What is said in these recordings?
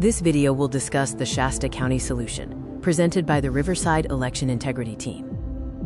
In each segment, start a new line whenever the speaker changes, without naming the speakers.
This video will discuss the Shasta County solution, presented by the Riverside Election Integrity Team.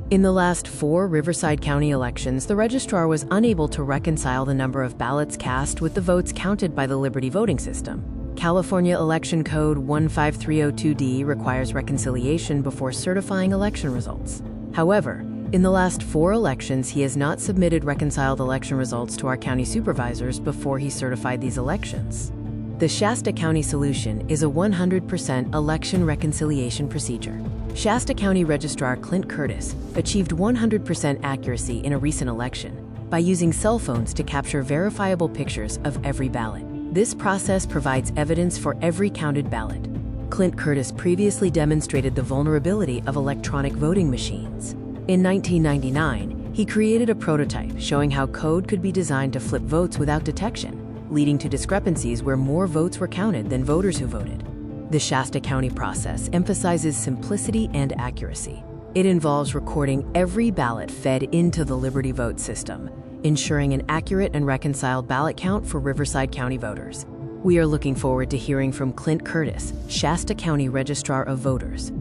In the last 4 Riverside County elections, the Registrar was unable to reconcile the number of ballots cast with the votes counted by the Liberty voting system. California Election Code 15302D requires reconciliation before certifying election results. However, in the last 4 elections, he has not submitted reconciled election results to our county supervisors before he certified these elections. The Shasta County solution is a 100% election reconciliation procedure. Shasta County Registrar Clint Curtis achieved 100% accuracy in a recent election by using cell phones to capture verifiable pictures of every ballot. This process provides evidence for every counted ballot. Clint Curtis previously demonstrated the vulnerability of electronic voting machines. In 1999, he created a prototype showing how code could be designed to flip votes without detection, leading to discrepancies where more votes were counted than voters who voted. The Shasta County process emphasizes simplicity and accuracy. It involves recording every ballot fed into the Liberty vote system, ensuring an accurate and reconciled ballot count for Riverside County voters. We are looking forward to hearing from Clint Curtis, Shasta County Registrar of Voters.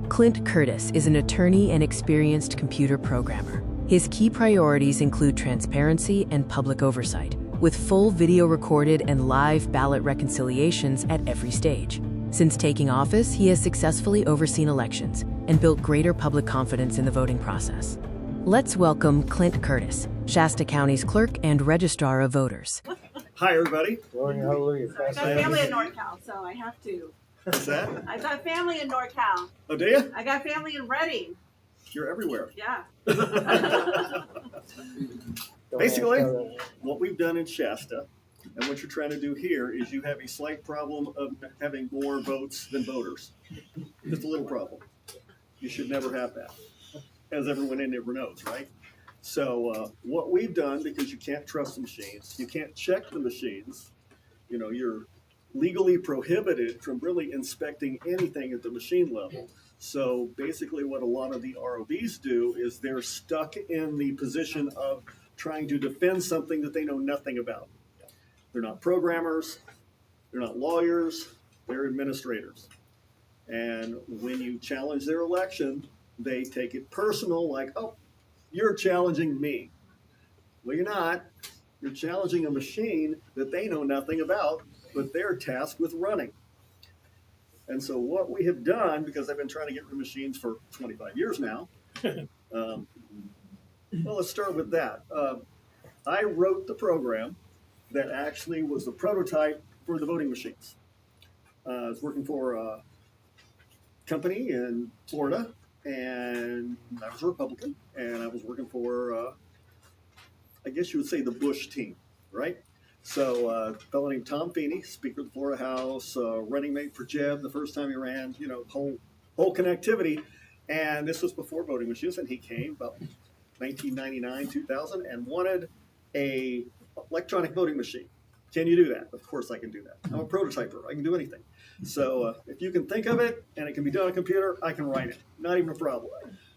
Clint Curtis is an attorney and experienced computer programmer. His key priorities include transparency and public oversight, with full video recorded and live ballot reconciliations at every stage. Since taking office, he has successfully overseen elections and built greater public confidence in the voting process. Let's welcome Clint Curtis, Shasta County's Clerk and Registrar of Voters.
Hi, everybody.
Glory, hallelujah.
I got family in NorCal, so I have to.
What's that?
I got family in NorCal.
Oh, do you?
I got family in Reading.
You're everywhere.
Yeah.
Basically, what we've done in Shasta and what you're trying to do here is you have a slight problem of having more votes than voters. Just a little problem. You should never have that, as everyone in there knows, right? So what we've done, because you can't trust the machines, you can't check the machines, you know, you're legally prohibited from really inspecting anything at the machine level. So basically what a lot of the ROVs do is they're stuck in the position of trying to defend something that they know nothing about. They're not programmers, they're not lawyers, they're administrators. And when you challenge their election, they take it personal, like, oh, you're challenging me. Well, you're not. You're challenging a machine that they know nothing about, but they're tasked with running. And so what we have done, because I've been trying to get rid of machines for 25 years now, well, let's start with that. I wrote the program that actually was the prototype for the voting machines. I was working for a company in Florida, and I was a Republican, and I was working for, I guess you would say, the Bush team, right? So a fellow named Tom Feeney, Speaker of the Florida House, running mate for Jeb the first time he ran, you know, whole connectivity. And this was before voting machines, and he came about 1999, 2000, and wanted a electronic voting machine. Can you do that? Of course I can do that. I'm a prototyper. I can do anything. So if you can think of it and it can be done on a computer, I can write it. Not even a problem.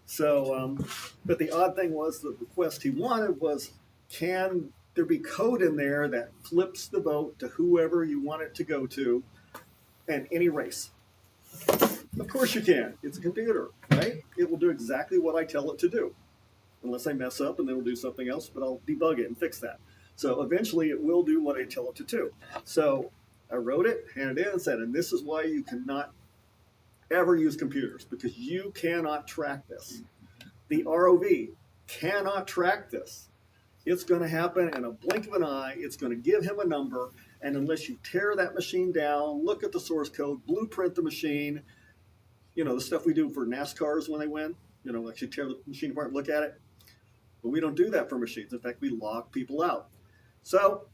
So, but the odd thing was the request he wanted was, can there be code in there that flips the vote to whoever you want it to go to in any race? Of course you can. It's a computer, right? It will do exactly what I tell it to do. Unless I mess up and then it'll do something else, but I'll debug it and fix that. So eventually it will do what I tell it to do. So I wrote it, handed it in, and said, and this is why you cannot ever use computers, because you cannot track this. The ROV cannot track this. It's going to happen in a blink of an eye. It's going to give him a number. And unless you tear that machine down, look at the source code, blueprint the machine, you know, the stuff we do for NASCARs when they win, you know, actually tear the machine apart and look at it. But we don't do that for machines. In fact, we lock people out. So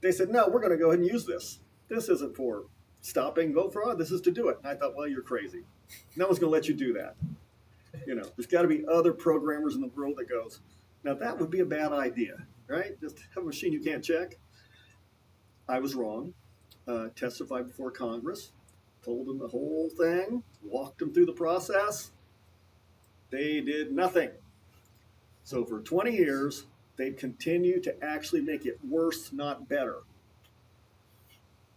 they said, no, we're going to go ahead and use this. This isn't for stopping vote fraud. This is to do it. And I thought, well, you're crazy. No one's going to let you do that. You know, there's got to be other programmers in the world that goes, now that would be a bad idea, right? Just have a machine you can't check. I was wrong. Testified before Congress, told them the whole thing, walked them through the process. They did nothing. So for 20 years, they've continued to actually make it worse, not better.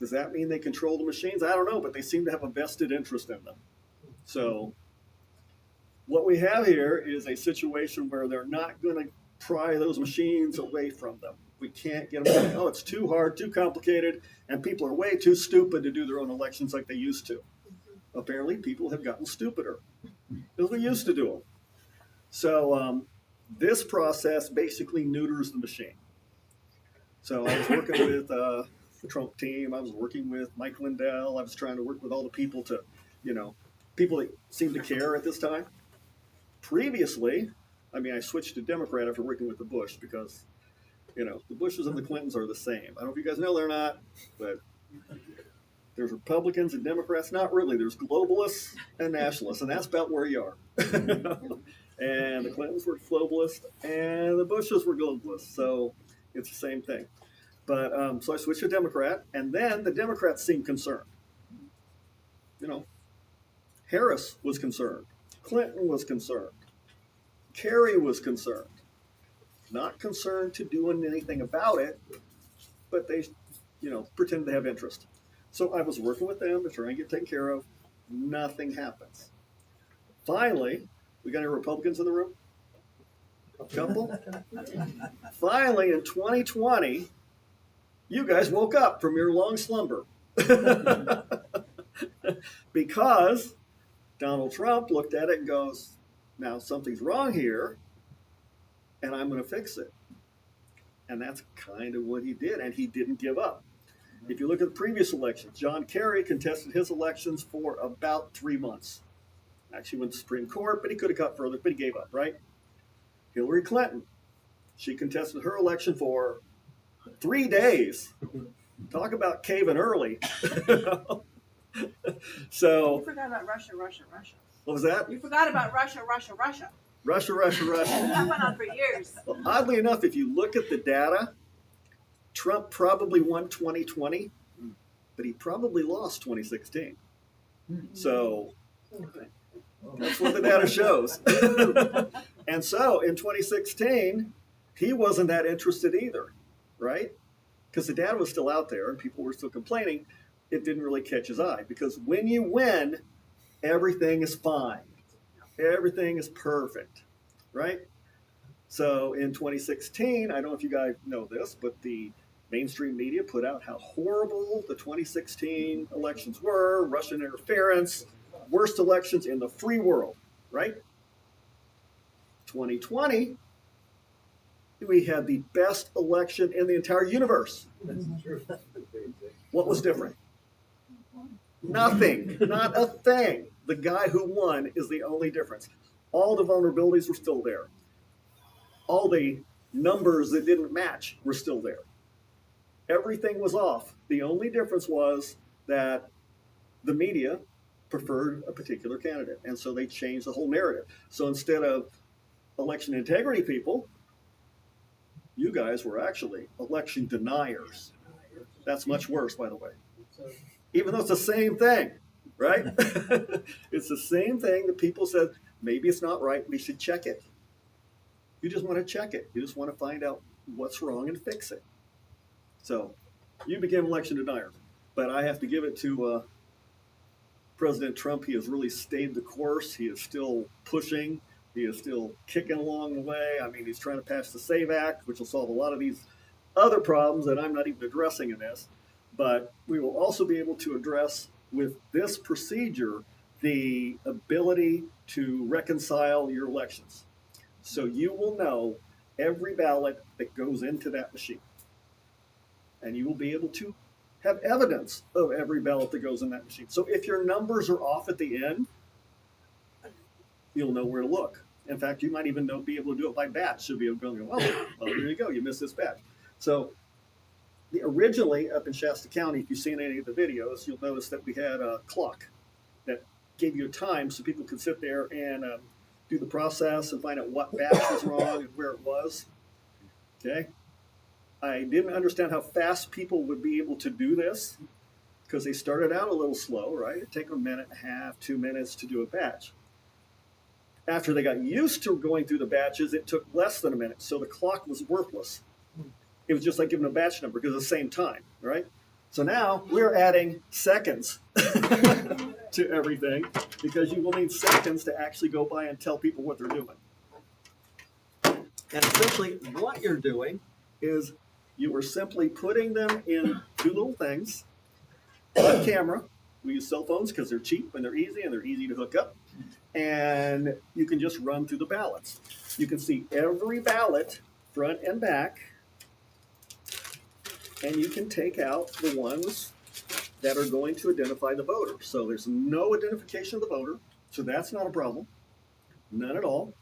Does that mean they control the machines? I don't know, but they seem to have a vested interest in them. So what we have here is a situation where they're not going to pry those machines away from them. We can't get them away. Oh, it's too hard, too complicated, and people are way too stupid to do their own elections like they used to. Apparently, people have gotten stupider because we used to do them. So this process basically neuters the machine. So I was working with the Trump team. I was working with Mike Lindell. I was trying to work with all the people to, people that seem to care at this time. Previously, I switched to Democrat after working with the Bush because, the Bushes and the Clintons are the same. I don't know if you guys know they're not, but there's Republicans and Democrats. Not really. There's globalists and nationalists, and that's about where you are. And the Clintons were globalists, and the Bushes were globalists. So it's the same thing. But so I switched to Democrat, and then the Democrats seemed concerned. Harris was concerned. Clinton was concerned. Kerry was concerned. Not concerned to doing anything about it, but they, pretend to have interest. So I was working with them to try and get taken care of. Nothing happens. Finally, we got any Republicans in the room? A couple? Finally, in 2020, you guys woke up from your long slumber. Because Donald Trump looked at it and goes, now something's wrong here, and I'm going to fix it. And that's kind of what he did, and he didn't give up. If you look at the previous elections, John Kerry contested his elections for about 3 months. Actually went to the Supreme Court, but he could have got further, but he gave up, right? Hillary Clinton, she contested her election for 3 days. Talk about caving early. So
You forgot about Russia.
what was that?
You forgot about Russia.
Russia.
That went on for years.
Well, oddly enough, if you look at the data, Trump probably won 2020, but he probably lost 2016. So that's what the data shows. And so in 2016, he wasn't that interested either, right? Because the data was still out there and people were still complaining. It didn't really catch his eye because when you win, everything is fine. Everything is perfect, right? So in 2016, I don't know if you guys know this, but the mainstream media put out how horrible the 2016 elections were, Russian interference, worst elections in the free world, right? 2020, we had the best election in the entire universe. What was different? Nothing, not a thing. The guy who won is the only difference. All the vulnerabilities were still there. All the numbers that didn't match were still there. Everything was off. The only difference was that the media preferred a particular candidate, and so they changed the whole narrative. So instead of election integrity people, you guys were actually election deniers. That's much worse, by the way. Even though it's the same thing, right? It's the same thing that people said, maybe it's not right, we should check it. You just want to check it. You just want to find out what's wrong and fix it. So you became election deniers. But I have to give it to President Trump. He has really stayed the course. He is still pushing. He is still kicking along the way. He's trying to pass the SAVE Act, which will solve a lot of these other problems that I'm not even addressing in this. But we will also be able to address with this procedure the ability to reconcile your elections. So you will know every ballot that goes into that machine. And you will be able to have evidence of every ballot that goes in that machine. So if your numbers are off at the end, you'll know where to look. In fact, you might even be able to do it by batch. You'll be able to go, well, there you go, you missed this batch. So originally up in Shasta County, if you've seen any of the videos, you'll notice that we had a clock that gave you a time so people could sit there and do the process and find out what batch was wrong and where it was. Okay. I didn't understand how fast people would be able to do this because they started out a little slow, right? It'd take them a minute and a half, 2 minutes to do a batch. After they got used to going through the batches, it took less than a minute. So the clock was worthless. It was just like giving a batch number because it's the same time, right? So now we're adding seconds to everything because you will need seconds to actually go by and tell people what they're doing. And essentially what you're doing is you are simply putting them in two little things on camera. We use cell phones because they're cheap and they're easy to hook up. And you can just run through the ballots. You can see every ballot front and back, and you can take out the ones that are going to identify the voter. So there's no identification of the voter, so that's not a problem, none at all.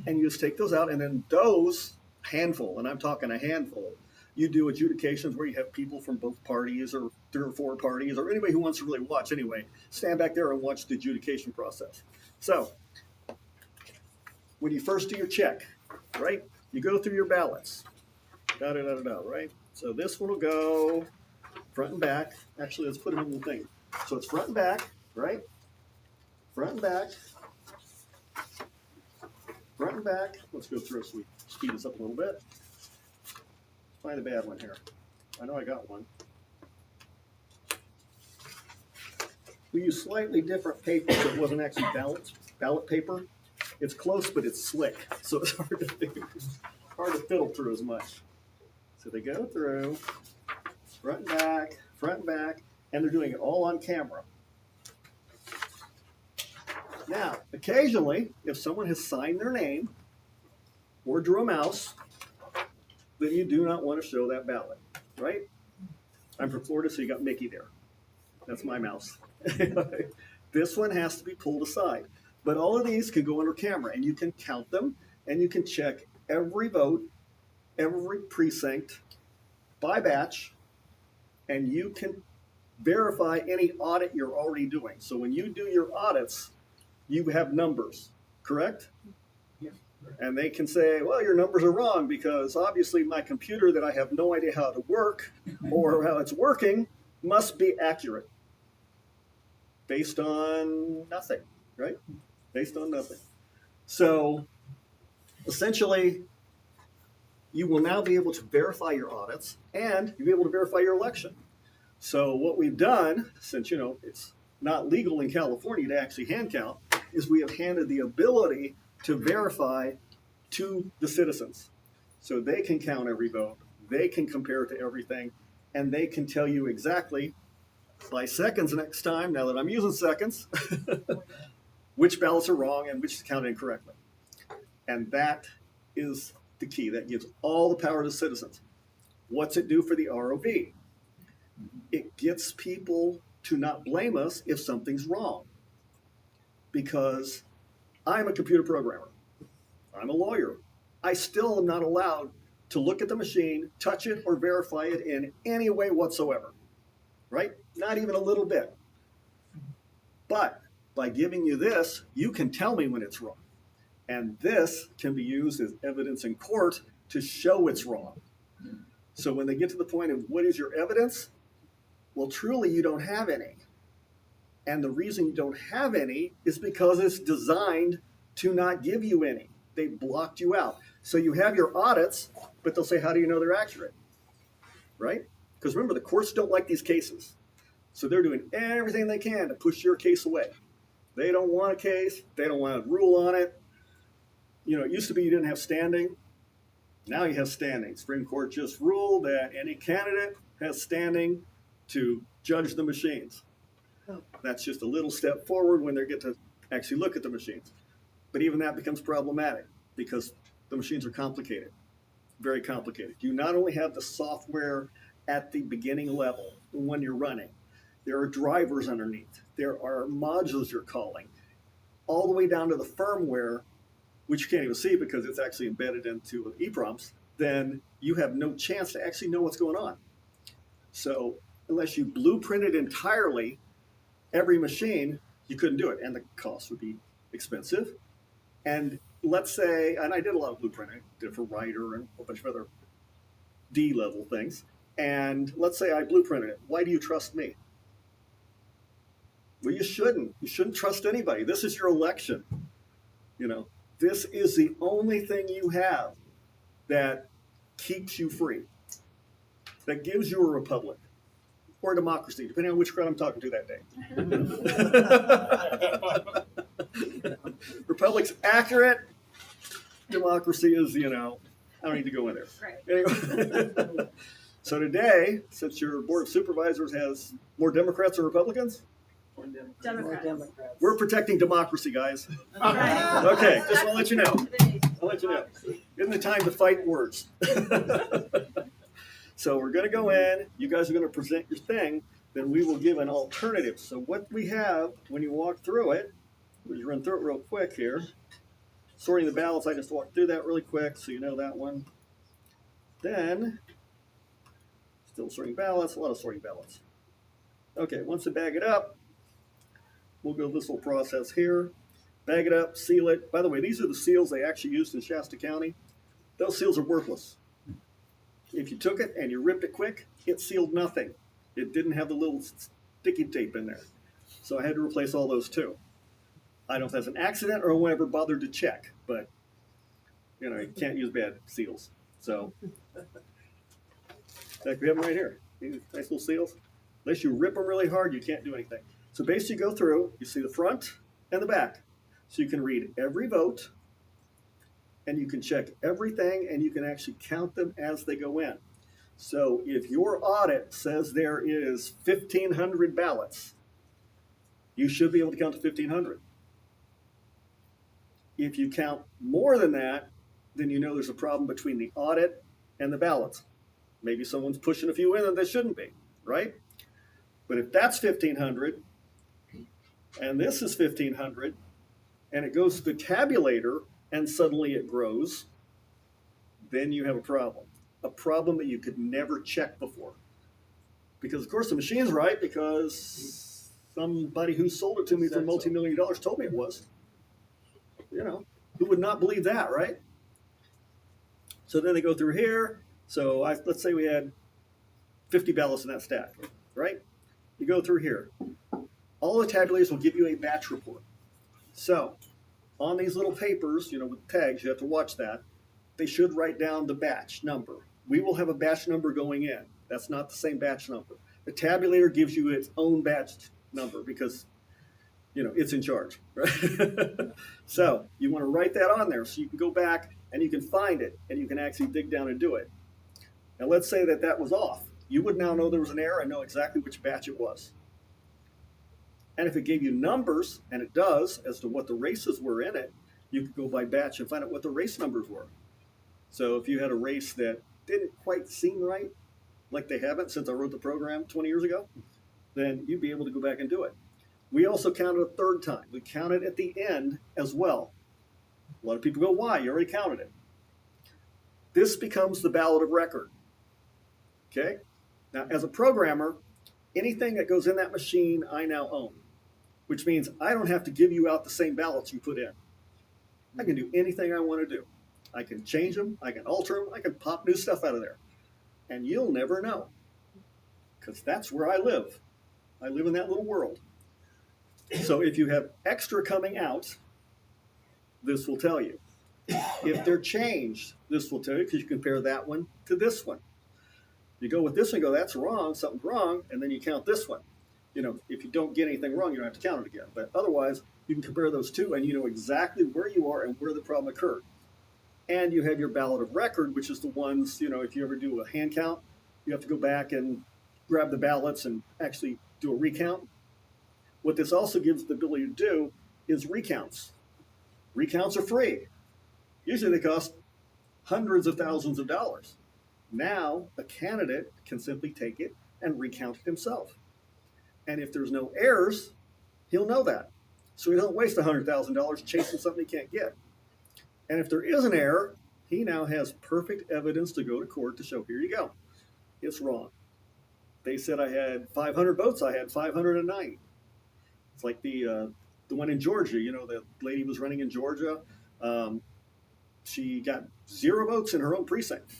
And you just take those out, and then those handful, and I'm talking a handful, you do adjudications where you have people from both parties or 3 or 4 parties or anybody who wants to really watch anyway, stand back there and watch the adjudication process. So when you first do your check, right, you go through your ballots, right? So this one will go front and back. Actually, let's put it in the thing. So it's front and back, right? Front and back. Front and back. Let's go through it so we speed this up a little bit. Find a bad one here. I know I got one. We use slightly different paper that wasn't actually ballot paper. It's close, but it's slick, so it's hard to fiddle through as much. So they go through front and back, and they're doing it all on camera. Now, occasionally, if someone has signed their name or drew a mouse, then you do not want to show that ballot, right? I'm from Florida, so you got Mickey there. That's my mouse. This one has to be pulled aside. But all of these can go under camera, and you can count them, and you can check every vote, every precinct by batch, and you can verify any audit you're already doing. So when you do your audits, you have numbers, correct?
Yeah.
And they can say, well, your numbers are wrong because obviously my computer that I have no idea how to work or how it's working must be accurate based on nothing, right? Based on nothing. So essentially, you will now be able to verify your audits and you'll be able to verify your election. So what we've done, since it's not legal in California to actually hand count, is we have handed the ability to verify to the citizens. So they can count every vote, they can compare it to everything, and they can tell you exactly by seconds next time, now that I'm using seconds, which ballots are wrong and which is counted incorrectly. And that is the key. That gives all the power to the citizens. What's it do for the ROV? It gets people to not blame us if something's wrong. Because I'm a computer programmer. I'm a lawyer. I still am not allowed to look at the machine, touch it, or verify it in any way whatsoever. Right? Not even a little bit. But by giving you this, you can tell me when it's wrong. And this can be used as evidence in court to show it's wrong. So when they get to the point of what is your evidence? Well, truly, you don't have any. And the reason you don't have any is because it's designed to not give you any. They blocked you out. So you have your audits, but they'll say, how do you know they're accurate? Right? Because remember, the courts don't like these cases. So they're doing everything they can to push your case away. They don't want a case. They don't want to rule on it. It used to be you didn't have standing. Now you have standing. Supreme Court just ruled that any candidate has standing to judge the machines. That's just a little step forward when they get to actually look at the machines. But even that becomes problematic because the machines are complicated, very complicated. You not only have the software at the beginning level when you're running, there are drivers underneath, there are modules you're calling, all the way down to the firmware, which you can't even see because it's actually embedded into EEPROMs, then you have no chance to actually know what's going on. So unless you blueprinted entirely every machine, you couldn't do it, and the cost would be expensive. And let's say, and I did a lot of blueprinting, did it for Writer and a bunch of other D-level things, and let's say I blueprinted it. Why do you trust me? Well, you shouldn't. You shouldn't trust anybody. This is your election. This is the only thing you have that keeps you free, that gives you a republic. or democracy, depending on which crowd I'm talking to that day. Republic's accurate. Democracy is, I don't need to go in there.
Right.
Anyway. So today, since your Board of Supervisors has more Democrats than Republicans,
Democrats.
we're protecting democracy, guys.
Right.
Okay, just want to let you know. I'll let you know. Isn't the time to fight words? So we're going to go in. You guys are going to present your thing. Then we will give an alternative. So what we have when you walk through it, we'll just run through it real quick here. Sorting the ballots, I just walked through that really quick, so you know that one. Then, still sorting ballots, a lot of sorting ballots. Okay, once they bag it up, we'll go this little process here. Bag it up, seal it. By the way, these are the seals they actually used in Shasta County. Those seals are worthless. If you took it and you ripped it quick, it sealed nothing. It didn't have the little sticky tape in there. So I had to replace all those too. I don't know if that's an accident or whoever bothered to check, but you can't use bad seals. So, in fact, we have them right here. These nice little seals. Unless you rip them really hard, you can't do anything. So basically, you go through, you see the front and the back. So you can read every vote, and you can check everything, and you can actually count them as they go in. So if your audit says there is 1,500 ballots, you should be able to count to 1,500. If you count more than that, then you know there's a problem between the audit and the ballots. Maybe someone's pushing a few in that they shouldn't be, right? But if that's 1,500, and this is 1,500, and it goes to the tabulator, and suddenly it grows, then you have a problem that you could never check before. Because, of course, the machine's right, because somebody who sold it to me for multi-million dollars told me it was. Who would not believe that, right? So then they go through here. So let's say we had 50 ballots in that stack, right? You go through here. All the tabulators will give you a batch report. So on these little papers, with tags, you have to watch that. They should write down the batch number. We will have a batch number going in. That's not the same batch number. The tabulator gives you its own batch number because, it's in charge, right? So you want to write that on there so you can go back and you can find it and you can actually dig down and do it. Now let's say that was off. You would now know there was an error and know exactly which batch it was. And if it gave you numbers, and it does, as to what the races were in it, you could go by batch and find out what the race numbers were. So if you had a race that didn't quite seem right, like they haven't since I wrote the program 20 years ago, then you'd be able to go back and do it. We also counted a third time. We counted at the end as well. A lot of people go, why? You already counted it. This becomes the ballot of record. Okay? Now, as a programmer, anything that goes in that machine, I now own, which means I don't have to give you out the same ballots you put in. I can do anything I want to do. I can change them. I can alter them. I can pop new stuff out of there. And you'll never know, because that's where I live. I live in that little world. So if you have extra coming out, this will tell you. If they're changed, this will tell you, because you compare that one to this one. You go with this one, go, that's wrong, something's wrong, and then you count this one. If you don't get anything wrong, you don't have to count it again. But otherwise, you can compare those two, and you know exactly where you are and where the problem occurred. And you have your ballot of record, which is the ones, if you ever do a hand count, you have to go back and grab the ballots and actually do a recount. What this also gives the ability to do is recounts. Recounts are free. Usually they cost hundreds of thousands of dollars. Now, a candidate can simply take it and recount it himself. And if there's no errors, he'll know that. So he doesn't waste $100,000 chasing something he can't get. And if there is an error, he now has perfect evidence to go to court to show, here you go. It's wrong. They said I had 500 votes. I had 509. It's like the one in Georgia. The lady was running in Georgia. She got 0 votes in her own precinct.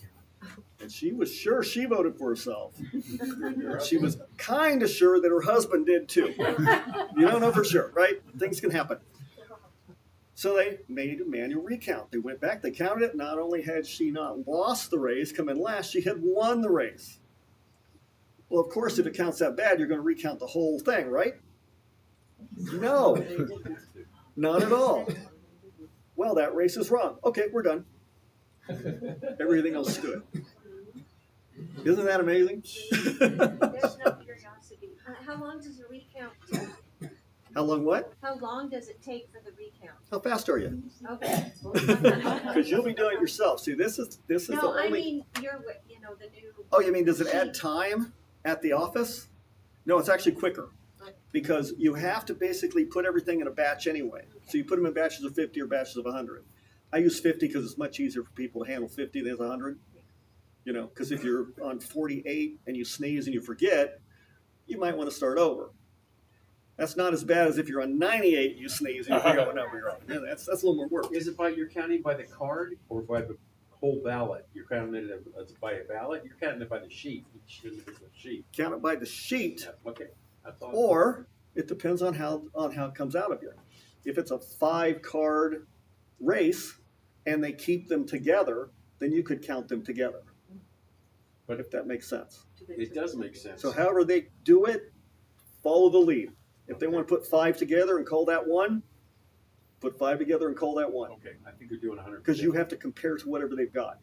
And she was sure she voted for herself. She was kind of sure that her husband did too. You don't know for sure, right? Things can happen. So they made a manual recount. They went back, they counted it. Not only had she not lost the race, come in last, she had won the race. Well, of course, if it counts that bad, you're going to recount the whole thing, right? No, not at all. Well, that race is wrong. Okay, we're done. Everything else is good. Isn't that amazing?
There's no curiosity. How long does a recount take?
How long what?
How long does it take for the recount?
How fast are you?
Okay.
Because you'll be doing it yourself. See, this is the
No, I
only.
mean, the new.
Oh, you mean does it add time at the office? No, it's actually quicker because you have to basically put everything in a batch anyway. So you put them in batches of 50 or batches of 100. I use 50 because it's much easier for people to handle 50 than 100. You know, because if you're on 48 and you sneeze and you forget, you might want to start over. That's not as bad as if you're on 98 and you sneeze and you forget what number you're on. Yeah, that's a little more work.
Is it you're counting by the card or by the whole ballot? You're counting it by a ballot? You're counting it by the sheet, each individual sheet.
Count it by the sheet.
Yeah, okay. That's all.
Or it depends on how it comes out of you. If it's a 5-card race and they keep them together, then you could count them together. But if that makes sense.
It does make sense.
So however they do it, follow the lead. If they want to put 5 together and call that 1, put 5 together and call that 1.
Okay, I think you're doing 100%.
Because you have to compare to whatever they've got.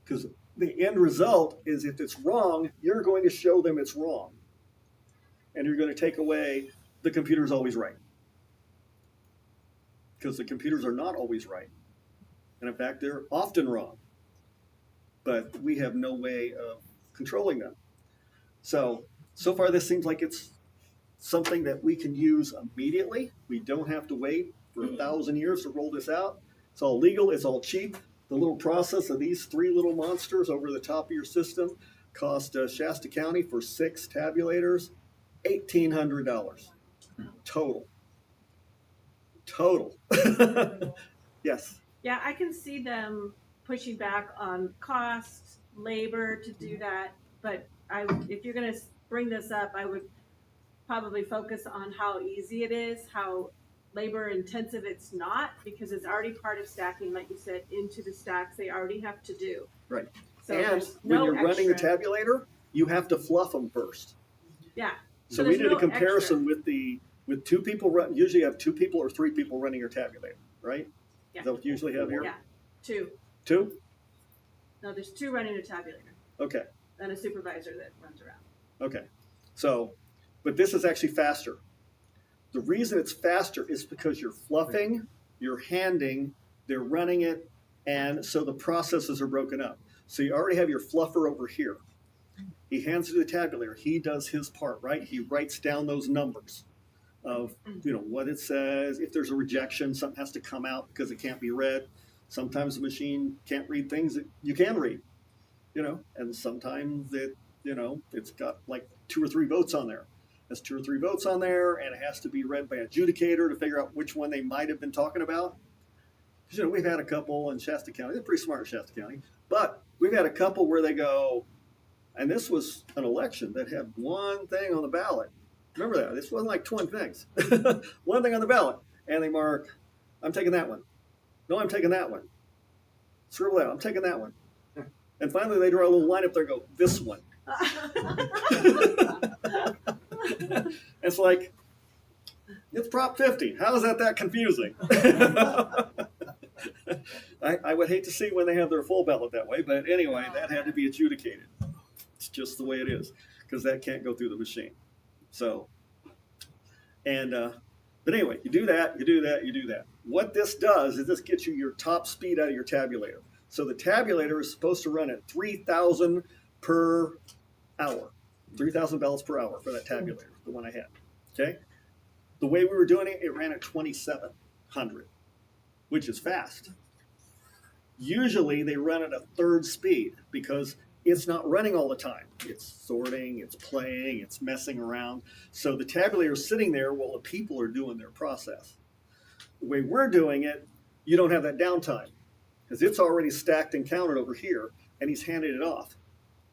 Because the end result is if it's wrong, you're going to show them it's wrong. And you're going to take away the computer's always right. Because the computers are not always right. And in fact, they're often wrong. But we have no way of controlling them. So far this seems like it's something that we can use immediately. We don't have to wait for 1,000 years to roll this out. It's all legal, it's all cheap. The little process of these 3 little monsters over the top of your system cost Shasta County for 6 tabulators, $1,800 total. Yes.
Yeah, I can see them pushing back on cost, labor to do that. But if you're going to bring this up, I would probably focus on how easy it is, how labor intensive it's not, because it's already part of stacking, like you said, into the stacks they already have to do.
Right.
So
And
there's
when
no
you're running the
extra.
tabulator, you have to fluff them first.
Yeah.
So we
there's
did a
no
comparison with 2 people run. Usually you have 2 people or 3 people running your tabulator, right?
Yeah.
Is that what you usually have here?
Yeah. 2.
2?
No, there's 2 running a tabulator
Okay.
and a supervisor that runs around.
Okay. So, but this is actually faster. The reason it's faster is because you're fluffing, you're handing, they're running it, and so the processes are broken up. So you already have your fluffer over here. He hands it to the tabulator. He does his part, right? He writes down those numbers of, what it says. If there's a rejection, something has to come out because it can't be read. Sometimes the machine can't read things that you can read, and sometimes it's got like 2 or 3 votes on there. There's 2 or 3 votes on there, and it has to be read by an adjudicator to figure out which one they might have been talking about. Because, we've had a couple in Shasta County. They're pretty smart in Shasta County. But we've had a couple where they go, and this was an election that had one thing on the ballot. Remember that. This wasn't like 20 things. One thing on the ballot. And they mark, I'm taking that one. No, I'm taking that one. Scribble out, I'm taking that one. And finally they draw a little line up there and go, this one. It's like, it's Prop 50. How is that confusing? I would hate to see when they have their full ballot that way, but anyway, that had to be adjudicated. It's just the way it is, because that can't go through the machine. So, but anyway, you do that. What this does is this gets you your top speed out of your tabulator. So the tabulator is supposed to run at 3,000 per hour, 3,000 ballots per hour for that tabulator, the one I had. Okay. The way we were doing it, it ran at 2,700, which is fast. Usually they run at a third speed because it's not running all the time. It's sorting, it's playing, it's messing around. So the tabulator is sitting there while the people are doing their process. The way we're doing it, you don't have that downtime because it's already stacked and counted over here, and he's handed it off.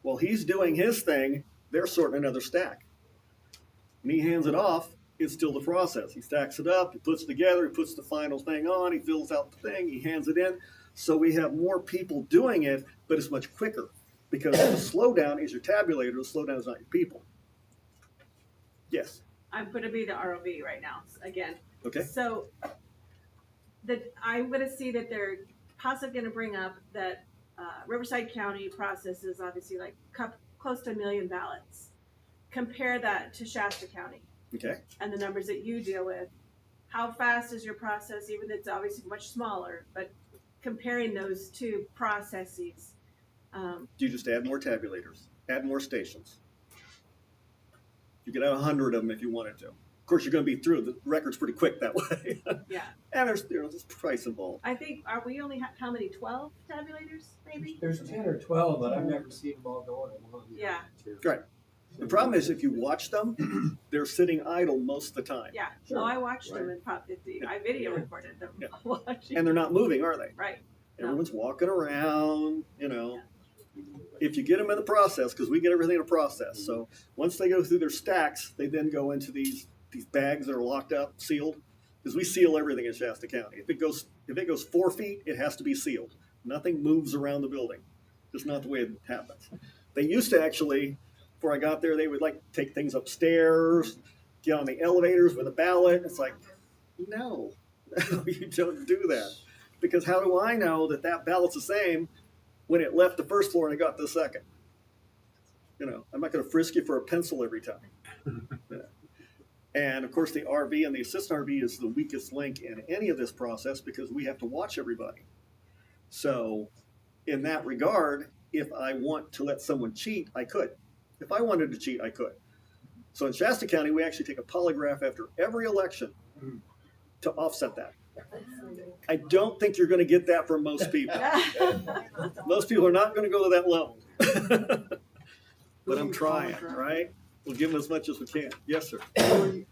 While he's doing his thing, they're sorting another stack. When he hands it off, it's still the process. He stacks it up, he puts it together, he puts the final thing on, he fills out the thing, he hands it in. So we have more people doing it, but it's much quicker. Because the slowdown is your tabulator, the slowdown is not your people. Yes,
I'm gonna be the ROV right now, again.
okay,
So, I'm gonna see that they're possibly gonna bring up that, Riverside County processes obviously like close to 1 million ballots. Compare that to Shasta County
okay.
and the numbers that you deal with. How fast is your process, even though it's obviously much smaller, but comparing those two processes,
You just add more tabulators, add more stations. You could add 100 of them if you wanted to. Of course, you're going to be through the records pretty quick that way.
yeah.
And there's price involved.
I think, are we only how many, 12 tabulators, maybe?
There's 10 or 12, but I've never seen them all going at once.
Yeah.
Right. The problem is if you watch them, they're sitting idle most of the time.
Yeah,
Sure.
no, I watched them in Prop 50. I video recorded them
Yeah.
watching.
And they're not moving, are they?
Right.
Everyone's walking around, you know. If you get them in the process, because we get everything in a process. So once they go through their stacks, they then go into these bags that are locked up, sealed. Because we seal everything in Shasta County. If it goes 4 feet, it has to be sealed. Nothing moves around the building. Just not the way it happens. They used to actually, before I got there, they would like take things upstairs, get on the elevators with a ballot. It's like, no, you don't do that. Because how do I know that ballot's the same when it left the first floor and it got to the second? You know, I'm not going to frisk you for a pencil every time. Yeah. And of course, the RV and the assistant RV is the weakest link in any of this process because we have to watch everybody. So, in that regard, if I want to let someone cheat, I could. If I wanted to cheat, I could. So in Shasta County, we actually take a polygraph after every election to offset that. I don't think you're going to get that from most people. Most people are not going to go to that level. But I'm trying, right? We'll give them as much as we can. Yes, sir.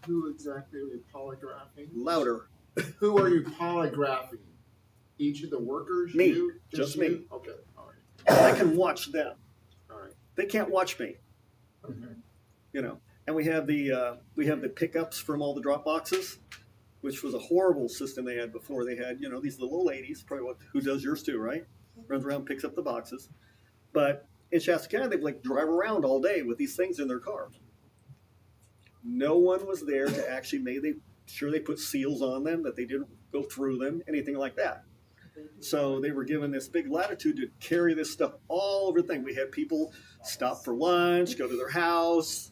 Who exactly are you polygraphing?
Louder.
Who are you polygraphing? Each of the workers?
Me.
You?
Just
you?
me.
Okay, all right,
I can watch them.
all right.
They can't watch me.
Okay.
You know, and we have the pickups from all the drop boxes, which was a horrible system they had before. They had, you know, these little ladies, probably who does yours too, right? Runs around, picks up the boxes. But in Shasta County, they like drive around all day with these things in their cars. No one was there to actually make sure they put seals on them, that they didn't go through them, anything like that. So they were given this big latitude to carry this stuff all over the thing. We had people stop for lunch, go to their house.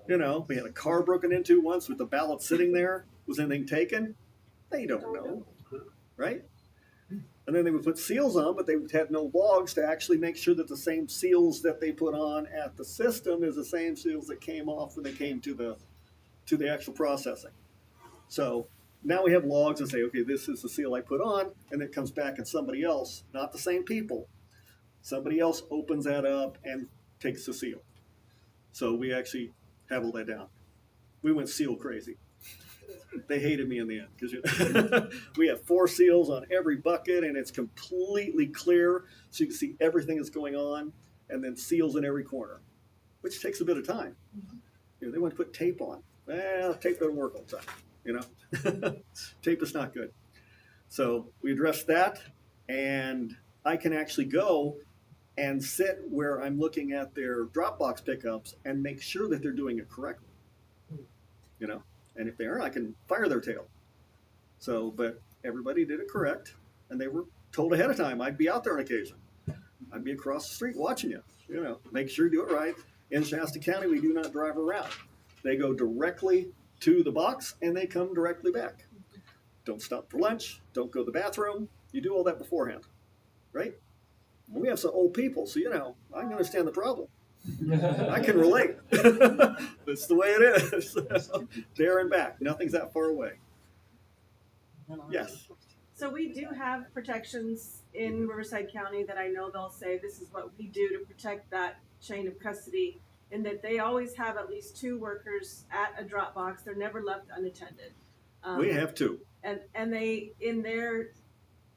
You know, we had a car broken into once with the ballot sitting there. Was anything taken? They don't know, right? And then they would put seals on, but they had no logs to actually make sure that the same seals that they put on at the system is the same seals that came off when they came to the actual processing. So now we have logs and say, okay, this is the seal I put on, and it comes back and somebody else, not the same people, somebody else opens that up and takes the seal. So we actually have all that down. We went seal crazy. They hated me in the end because we have 4 seals on every bucket and it's completely clear so you can see everything that's going on, and then seals in every corner, which takes a bit of time. You know, they want to put tape on. Well, tape doesn't work all the time, you know. Tape is not good. So we addressed that, and I can actually go and sit where I'm looking at their Dropbox pickups and make sure that they're doing it correctly. You know, and if they aren't, I can fire their tail. So, but everybody did it correct, and they were told ahead of time. I'd be out there on occasion. I'd be across the street watching you. You know, make sure you do it right. In Shasta County, we do not drive around. They go directly to the box, and they come directly back. Don't stop for lunch. Don't go to the bathroom. You do all that beforehand, right? We have some old people, so, you know, I can understand the problem. I can relate. That's the way it is. There and back. Nothing's that far away. Yes.
So we do have protections in Riverside County that I know they'll say this is what we do to protect that chain of custody, and that they always have at least 2 workers at a drop box. They're never left unattended.
We have 2.
And they, in their,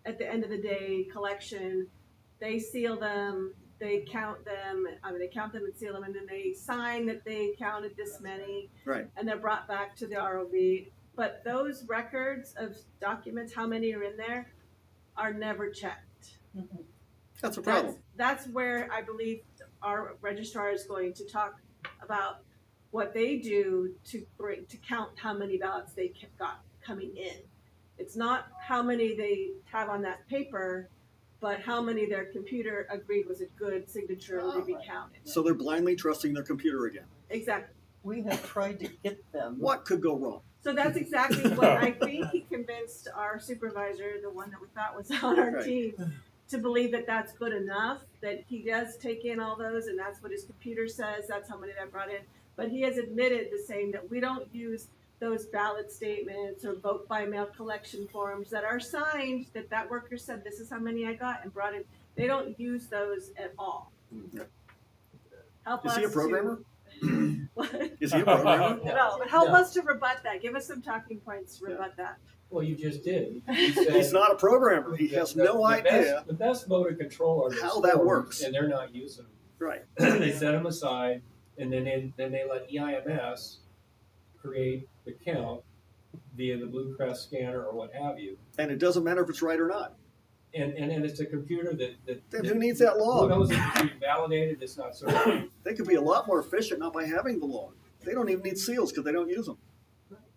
at the end of the day, collection, they seal them, they count them, they count them and seal them, and then they sign that they counted this many.
Right.
And they're brought back to the ROV. But those records of documents, how many are in there, are never checked.
That's a problem.
That's where I believe our registrar is going to talk about what they do to count how many ballots they got coming in. It's not how many they have on that paper, but how many their computer agreed was a good signature to be counted.
So they're blindly trusting their computer again.
Exactly.
We have tried to get them.
What could go wrong?
So that's exactly what I think he convinced our supervisor, the one that we thought was on our
Right.
team, to believe that that's good enough, that he does take in all those, and that's what his computer says, that's how many that brought in. But he has admitted to saying that we don't use those ballot statements or vote by mail collection forms that are signed, that worker said, this is how many I got and brought in. They don't use those at all.
Yeah.
Help
Is
us
he a programmer?
What?
Is he a programmer?
No, but help us to rebut that. Give us some talking points to rebut that.
Well, you just did. You said
He's not a programmer. He has no idea.
The best motor control are those
how that
forms,
works.
and they're not using them.
Right.
They set them aside, and then they let EIMS create the count via the Blue Crest scanner or what have you.
And it doesn't matter if it's right or not.
And it's a computer that
Then who needs that
who
log?
knows if it's being validated, it's not certified.
They could be a lot more efficient not by having the log. They don't even need seals because they don't use them.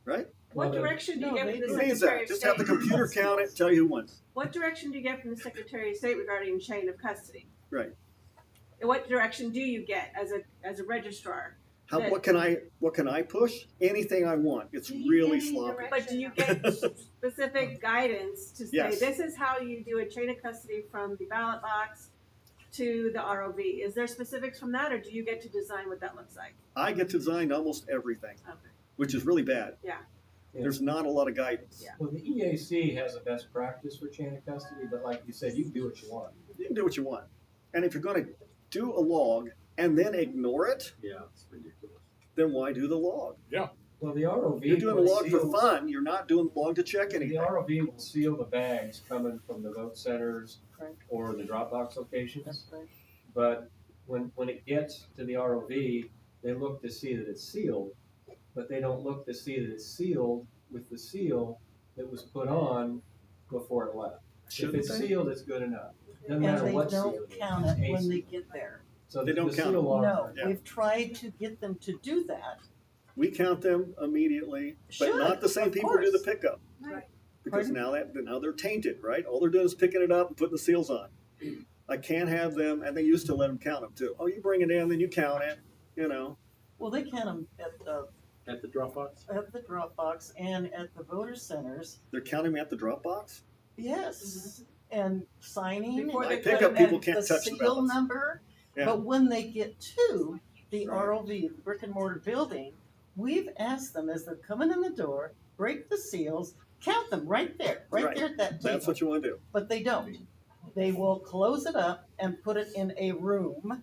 Right?
What
Well,
direction do you
no,
get
they
from the
Who needs
Secretary
that?
of
Just
State?
have the computer count it, tell you who wins.
What direction do you get from the Secretary of State regarding chain of custody?
Right.
And what direction do you get as a registrar?
What can I push? Anything I want. It's
Do you
really
get any
sloppy.
direct-
But do you get specific guidance to say,
Yes.
this is how you do a chain of custody from the ballot box to the ROV? Is there specifics from that, or do you get to design what that looks like?
I get to design almost everything,
Okay.
which is really bad.
Yeah.
There's not a lot of guidance.
Yeah.
Well, the EAC has a best practice for chain of custody, but like you said, you can do what you want.
You can do what you want. And if you're going to do a log and then ignore it,
Yeah, it's ridiculous.
then why do the log?
Well, the ROV
You're doing the
will
log for
seal-
fun. You're not doing the log to check
The
anything.
ROV will seal the bags coming from the vote centers
Right.
or the Dropbox locations.
That's right.
But when it gets to the ROV, they look to see that it's sealed, but they don't look to see that it's sealed with the seal that was put on before it left. If
Shouldn't
it's
they?
sealed, it's good enough. Doesn't
And
matter
they
what seal
don't
it is.
count
It's
it when
AC.
they get there.
So
They don't
the
count
seal
it.
log-
No,
Yeah.
we've tried to get them to do that.
We count them immediately, but
Should,
not the same
of
people who do the
course.
pickup.
Right.
Because
Pardon?
now they're tainted, right? All they're doing is picking it up and putting the seals on. I can't have them, and they used to let them count them too. Oh, you bring it in, then you count it, you know.
Well, they count them at the Dropbox and at the voter centers.
They're counting me at the Dropbox.
Yes, and signing.
Before
My
they
pickup
put
people
and
can't
the
touch the
seal
ballots.
number.
Yeah.
But when they get to the
Right.
ROV, the brick and mortar building, we've asked them as they're coming in the door, break the seals, count them right there,
Right.
right there at that
That's
table.
what you want to do.
But they don't. They will close it up and put it in a room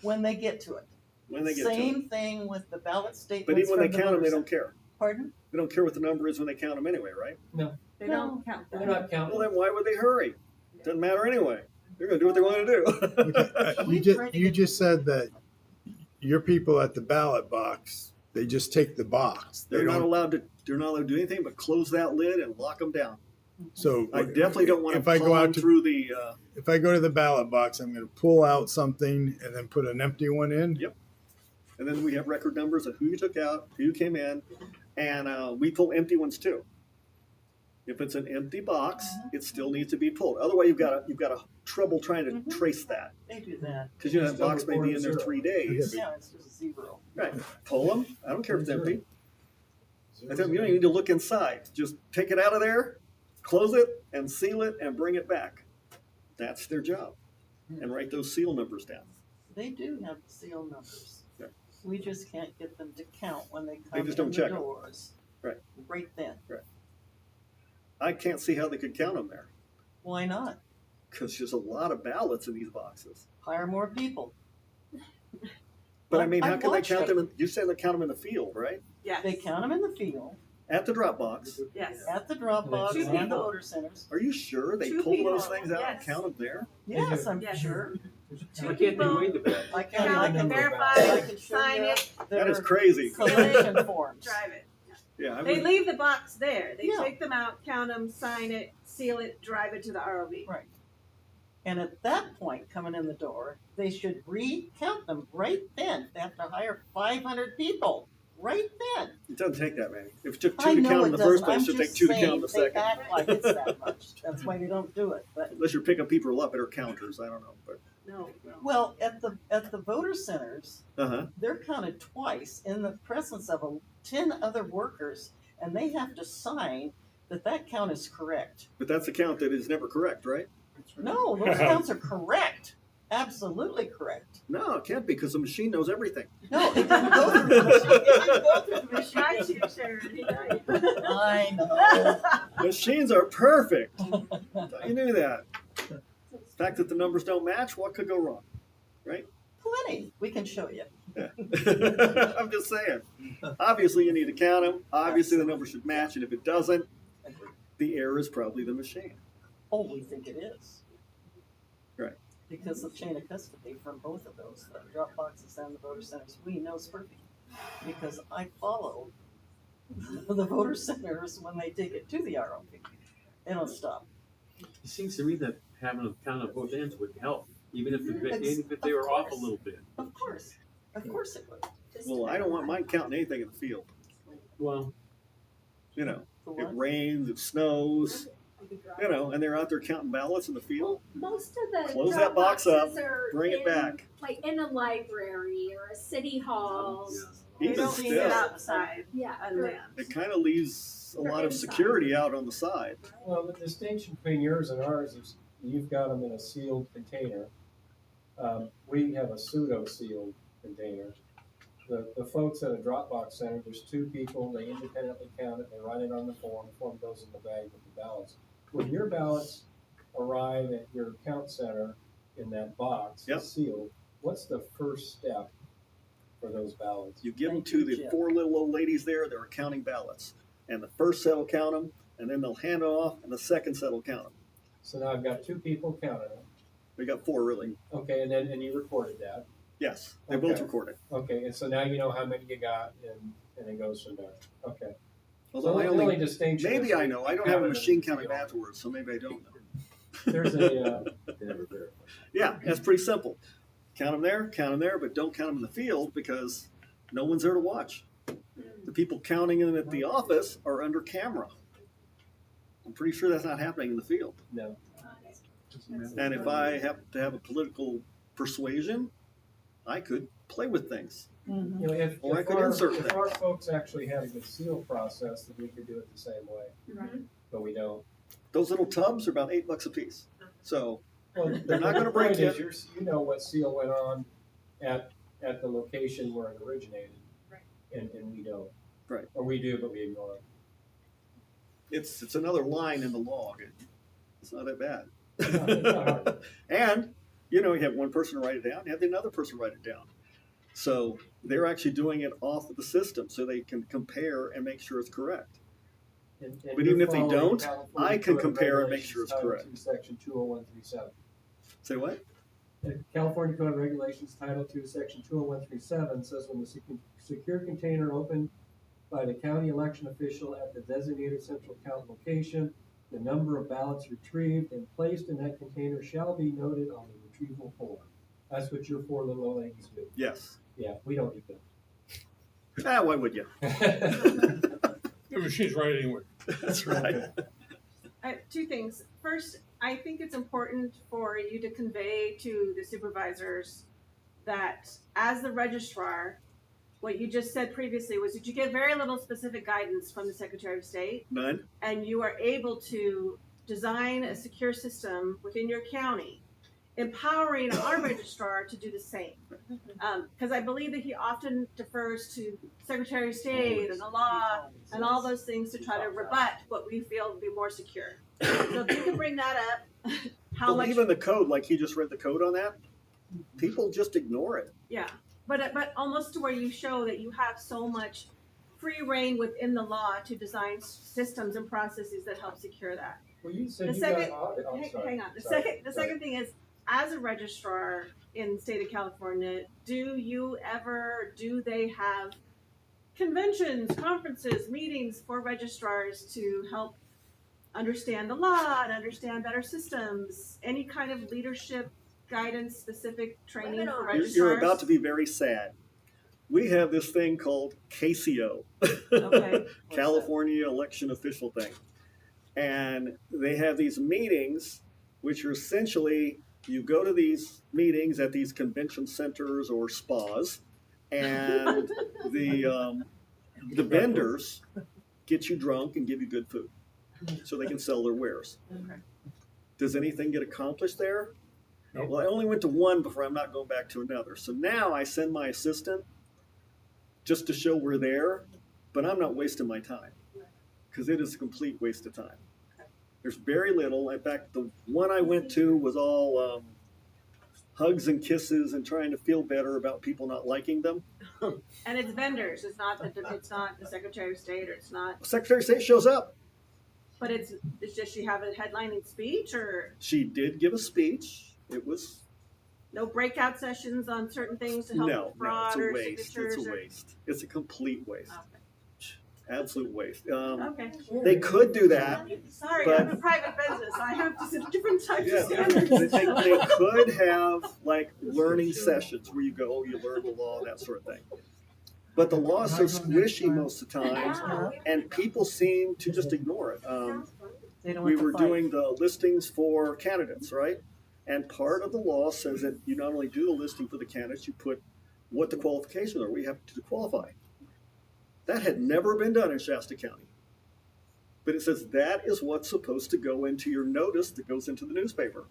when they get to it.
When they get to
Same
it.
thing with the ballot statements.
But even when
from
they
the
count them, they
voter
don't care.
center. Pardon?
They don't care what the number is when they count them anyway, right?
They don't count
They're
that.
not counting.
Well, then why would they hurry? Doesn't matter anyway. They're going to do what they want to do.
We tried to
You
get-
just said that your people at the ballot box, they just take the box. They
They're not
don't,
allowed to. They're not allowed to do anything but close that lid and lock them down.
so
I definitely don't want to
if I go out to
through the.
if I go to the ballot box, I'm going to pull out something and then put an empty one in.
Yep. And then we have record numbers of who you took out, who you came in, and we pull empty ones too. If it's an empty box, it still needs to be pulled. Otherwise, you've got a trouble trying to
Mhm.
trace that
They do that.
because you know that
Still
box may be in there
record
3 days.
Yeah, it's just zero.
Right. Pull them. I don't care if it's empty. I tell them you don't need to look inside. Just take it out of there, close it, and seal it, and bring it back. That's their job. And write those seal numbers down.
They do have the seal numbers.
Yeah.
We just can't get them to count when they come
just
in
don't
the
check 'em.
doors.
Right.
Right then.
I can't see how they could count them there
Why not?
because there's a lot of ballots in these boxes.
Hire more people.
But I mean, how
I've
can they
watched
count
it.
them? You said they count them in the field, right?
Yes.
They count them in the field,
At the drop box.
Yes.
at the Dropbox,
Two
and the
people.
voter centers.
Are you sure they
Two
pull those
people,
things out and
yes.
count them there?
Yes, I'm
Yes.
sure.
Two
Why can't they
people
wait the bag?
I can,
count,
I can
verify,
I can show
sign
you
it,
That is
their
crazy.
collation forms.
drive it.
Yeah, I
They
would,
leave the box there. They
Yeah.
take them out, count them, sign it, seal it, drive it to the ROV.
Right. And at that point, coming in the door, they should recount them right then. They have to hire 500 people right then.
It doesn't take that many. If it took
I
two to
know
count
it
in the first
doesn't.
place,
I'm
it should take
just
two to
saying
count in the
they
second.
act like it's that much. That's why they don't do it. But
Unless you're picking people up at our counters, I don't know. But
No.
well, at the voter centers,
uh-huh.
they're counted twice in the presence of 10 other workers, and they have to sign that count is correct.
But that's a count that is never correct, right?
No, those counts are correct. Absolutely correct.
No, it can't be because the machine knows everything.
No, it didn't go through the machine. It didn't go through the machine.
Try to, Sharon. You're right.
I know.
Machines are perfect. You knew that. The fact that the numbers don't match, what could go wrong, right?
Plenty. We can show you.
Yeah. I'm just saying. Obviously, you need to count them. Obviously, the number should match, and if it doesn't, the error is probably the machine.
Oh, we think it is.
Right.
Because of chain of custody from both of those, the drop boxes and the voter centers, we know it's perfect. Because I follow the voter centers when they take it to the ROP. They don't stop.
It seems to me that having them count on both ends would help, even if they
Of
were off a
course.
little bit.
Of course it would.
Well, I don't want mine counting anything in the field.
Well,
You know,
For
it
what?
rains, it snows, you know, and they're out there counting ballots in the field.
Most of the
Close
drop
that box up,
boxes are
bring it
in,
back.
like in a library or a city hall.
They
Even
don't leave it
still,
outside
Yeah,
unmanned.
it kind of leaves a
They're
lot of
inside.
security out on the side.
Well, the distinction between yours and ours is you've got them in a sealed container. We have a pseudo-sealed container. The folks at a Dropbox center, there's two people, they independently count it, they write it on the form goes in the bag with the ballots. When your ballots arrive at your count center in that box,
Yep.
it's sealed, what's the first step for those ballots?
You give them
Thank
to
you,
the
Jim.
4 little old ladies there that are counting ballots. And the first set will count them, and then they'll hand it off, and the second set will count them.
So now I've got two people counting them.
We got 4 really.
Okay, and you recorded that.
Yes, they both
Okay.
recorded.
Okay, and so now you know how many you got, and it goes from there. Okay.
Although
So
I
the
only,
only distinction
maybe
is
I know. I don't have a
it in
machine
the
counting
field.
afterwards, so maybe I don't know.
There's a
Yeah, that's pretty simple. Count them there, but don't count them in the field because no one's there to watch. The people counting them at the office are under camera. I'm pretty sure that's not happening in the field.
no.
And if I have to have a political persuasion, I could play with things.
Mhm.
You know, if
Or I
if
could
our,
insert
if
things.
our folks actually had a good seal process, then we could do it the same way,
Right.
but we don't.
Those little tubs are about $8 a piece. So
Well,
They're not gonna break
the point
you.
is you know what seal went on at the location where it originated.
Right.
And we don't.
Right.
Or we do, but we ignore it.
it's another line in the log. It's not that bad.
It's not hard.
And, you know, you have one person write it down, you have another person write it down. So they're actually doing it off of the system so they can compare and make sure it's correct.
And
But
you're
even if they
following
don't,
California
I can
Code of
compare and make sure
Regulations,
it's
Title
correct.
2, Section 20137.
Say what?
The California Code of Regulations, Title 2, Section 20137 says when the secure container opened by the county election official at the designated central count location, the number of ballots retrieved and placed in that container shall be noted on the retrieval form. That's what your 4 little old ladies do.
Yes.
Yeah, we don't do
Why would you?
that.
The machine's right anyway.
That's right.
Two things. First, I think it's important for you to convey to the supervisors that as the registrar, what you just said previously was that you get very little specific guidance from the Secretary of State,
None?
and you are able to design a secure system within your county, empowering our registrar to do the same. Because I believe that he often defers to Secretary of State and the law and all those things to try to rebut what we feel to be more secure. So if you can bring that up, how
Well,
much?
even the code, like he just read the code on that, people just ignore it.
Yeah, but almost to where you show that you have so much free reign within the law to design systems and processes that help secure that.
Well, you said
The
you
second-
got audit. I'm sorry.
Hang on. The
Sorry.
second thing is, as a registrar in the state of California, do they have conventions, conferences, meetings for registrars to help understand the law and understand better systems, any kind of leadership guidance, specific training for registrars?
You're about to be very sad. We have this thing called KCO,
Okay.
California Election Official thing. And they have these meetings, which are essentially, you go to these meetings at these convention centers or spas, and the vendors get you drunk and give you good food so they can sell their wares.
Okay.
Does anything get accomplished there?
Nope.
Well, I only went to one before. I'm not going back to another. So now I send my assistant just to show we're there, but I'm not wasting my time because it is a complete waste of time. There's very little. In fact, the one I went to was all hugs and kisses and trying to feel better about people not liking them.
And it's vendors. It's not the Secretary of State, or it's not.
Secretary of State shows up.
But it's just she have a headlining speech, or
She did give a speech. It was
no breakout sessions on certain things to help
no,
with fraud
it's a
or
waste.
signatures.
It's a
or-
waste. It's a complete waste.
Okay.
Absolute waste.
Okay.
They could do that.
Sorry,
But-
I'm a private business. I have different types
Yeah,
of standards.
they could have like learning sessions where you go, you learn the law, that sort of thing. But the law is so squishy most of the time, and people seem to just ignore it.
They don't
We
want to
were
fight.
doing the listings for candidates, right? And part of the law says that you not only do the listing for the candidates, you put what the qualifications are, we have to qualify. That had never been done in Shasta County. But it says that is what's supposed to go into your notice that goes into the newspaper.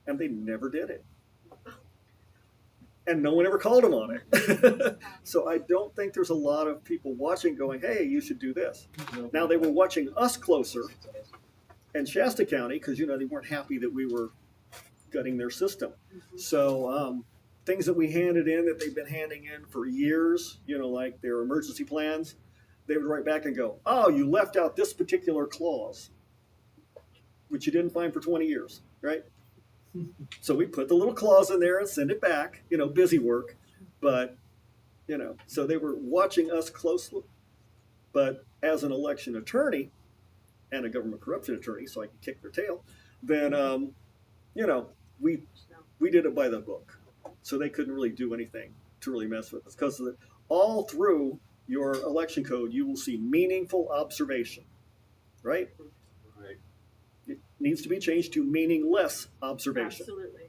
And they never did it. And no one ever called them on it. So I don't think there's a lot of people watching going, hey, you should do this. Now they were watching us closer in Shasta County because, you know, they weren't happy that we were gutting their system. So things that we handed in that they've been handing in for years, you know, like their emergency plans, they would write back and go, oh, you left out this particular clause, which you didn't find for 20 years, right? So we put the little clause in there and send it back, you know, busy work. But, you know, so they were watching us closely. But as an election attorney and a government corruption attorney, so I could kick their tail, then, you know, we did it by the book. So they couldn't really do anything to really mess with us. Because all through your election code, you will see meaningful observation, right?
Right.
It needs to be changed to meaningless observation.
Absolutely.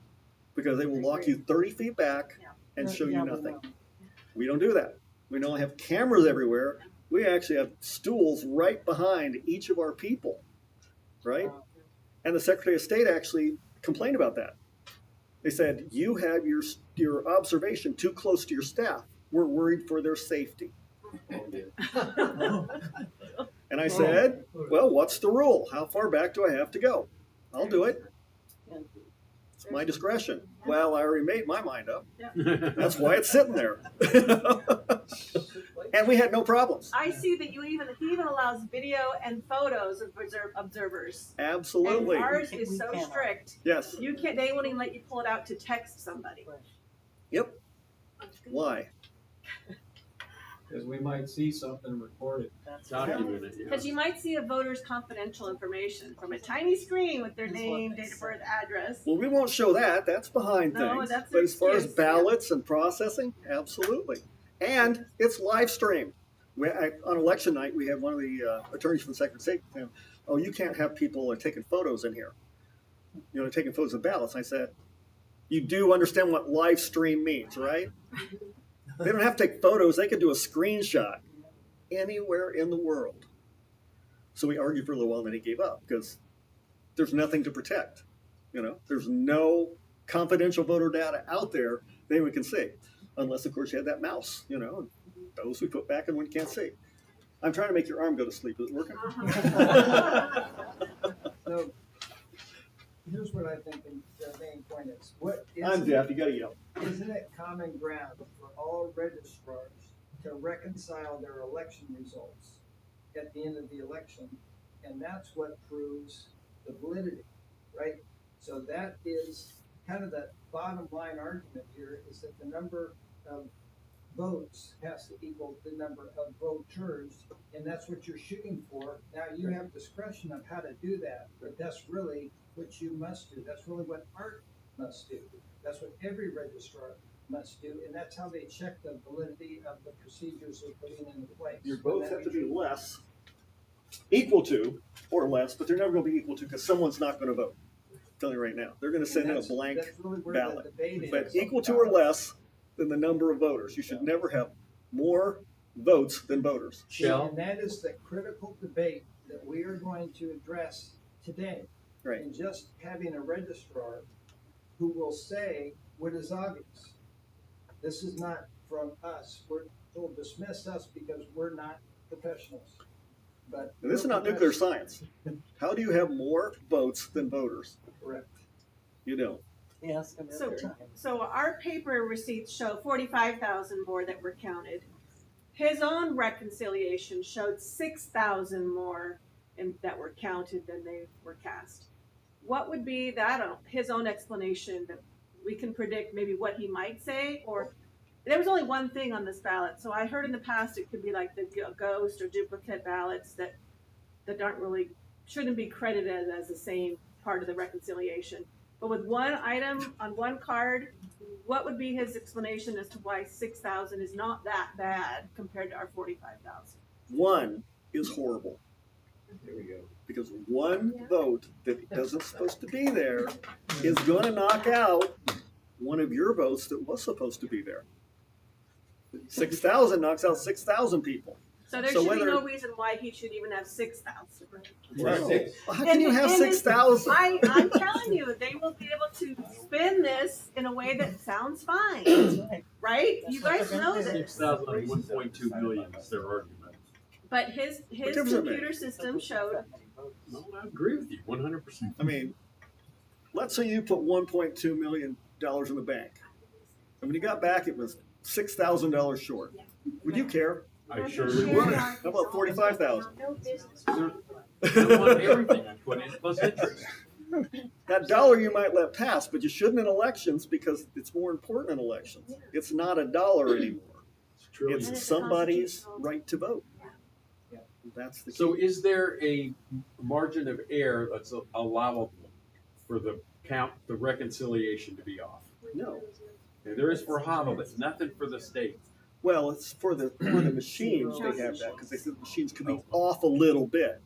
Because they will walk you 30 feet back and show you nothing. We don't do that. We don't have cameras everywhere. We actually have stools right behind each of our people, right? And the Secretary of State actually complained about that. They said, you have your observation too close to your staff. We're worried for their safety. And I said, well, what's the rule? How far back do I have to go? I'll do it. It's my discretion. Well, I already made my mind up. That's why it's sitting there. And we had no problems.
I see that he even allows video and photos of observers.
Absolutely.
And ours
We
is so
cannot.
strict.
Yes.
They won't even let you pull it out to text somebody.
Yep. Why?
Because we might see something recorded.
That's
Document it, yeah.
Because you might see a voter's confidential information from a tiny screen with their
That's
name,
what they
date of
say.
birth, address.
Well, we won't show that. That's behind
No,
things.
that's
But
an
as far as
excuse, yeah.
ballots and processing, absolutely. And it's live streamed. On election night, we had one of the attorneys from the Secretary of State saying, oh, you can't have people taking photos in here. You know, taking photos of ballots. I said, you do understand what live stream means, right? They don't have to take photos. They can do a screenshot anywhere in the world. So we argued for a little while, and then he gave up because there's nothing to protect. You know, there's no confidential voter data out there that anyone can see, unless, of course, you had that mouse, you know, and those we put back and one can't see. I'm trying to make your arm go to sleep. Is it working?
So, here's what I think the main point is.
I'm deaf. You got to yell.
Isn't it common ground for all registrars to reconcile their election results at the end of the election? And that's what proves the validity, right? So that is kind of the bottom line argument here, is that the number of votes has to equal the number of voters, and that's what you're shooting for. Now, you have discretion of how to do that, but that's really what you must do. That's really what Art must do. That's what every registrar must do, and that's how they check the validity of the procedures they're putting into place.
Your votes have to be less, equal to, or less, but they're never gonna be equal to, because someone's not gonna vote. I'm telling you right now, they're gonna send in a blank
That's really where
ballot.
the debate is.
But equal to or less than the number of voters. You should never have more votes than voters.
Shall,
And that is the critical debate that we are going to address today.
Right.
And just having a registrar who will say what is obvious. This is not from us. They'll dismiss us because we're not professionals. But
And this is not nuclear science. How do you have more votes than voters?
Correct.
You don't.
Yes, and
So,
every time.
so our paper receipts show 45,000 more that were counted. His own reconciliation showed 6,000 more that were counted than they were cast. What would be his own explanation that we can predict maybe what he might say? Or there was only one thing on this ballot. So I heard in the past it could be like the ghost or duplicate ballots that shouldn't be credited as the same part of the reconciliation. But with one item on one card, what would be his explanation as to why 6,000 is not that bad compared to our 45,000?
One is horrible.
there we go.
Because one vote that isn't supposed to be there is gonna knock out one of your votes that was supposed to be there. 6,000 knocks out 6,000 people.
So there should be no reason why he should even have 6,000.
Right. Well, how can you have 6,000?
I'm telling you, they will be able to spin this in a way that sounds fine,
That's right.
right?
That's
You
what
guys
they're
know
gonna do.
this.
6,000 and 1.2 million is their argument.
But his
difference does it
computer system showed,
No, I agree with you 100%.
I mean, let's say you put $1.2 million in the bank. And when you got back, it was $6,000 short. Would you care?
I surely would.
How about 45,000?
No business.
I want everything I put in plus interest.
That dollar you might let pass, but you shouldn't in elections because it's more important in elections. It's not a dollar anymore.
Trillion.
It's somebody's right to vote. That's the key.
So is there a margin of error that's allowable for the reconciliation to be off?
No.
And there is for HAVA, but nothing for the state.
Well, it's for the machines they have that because they said the machines could be off a little bit,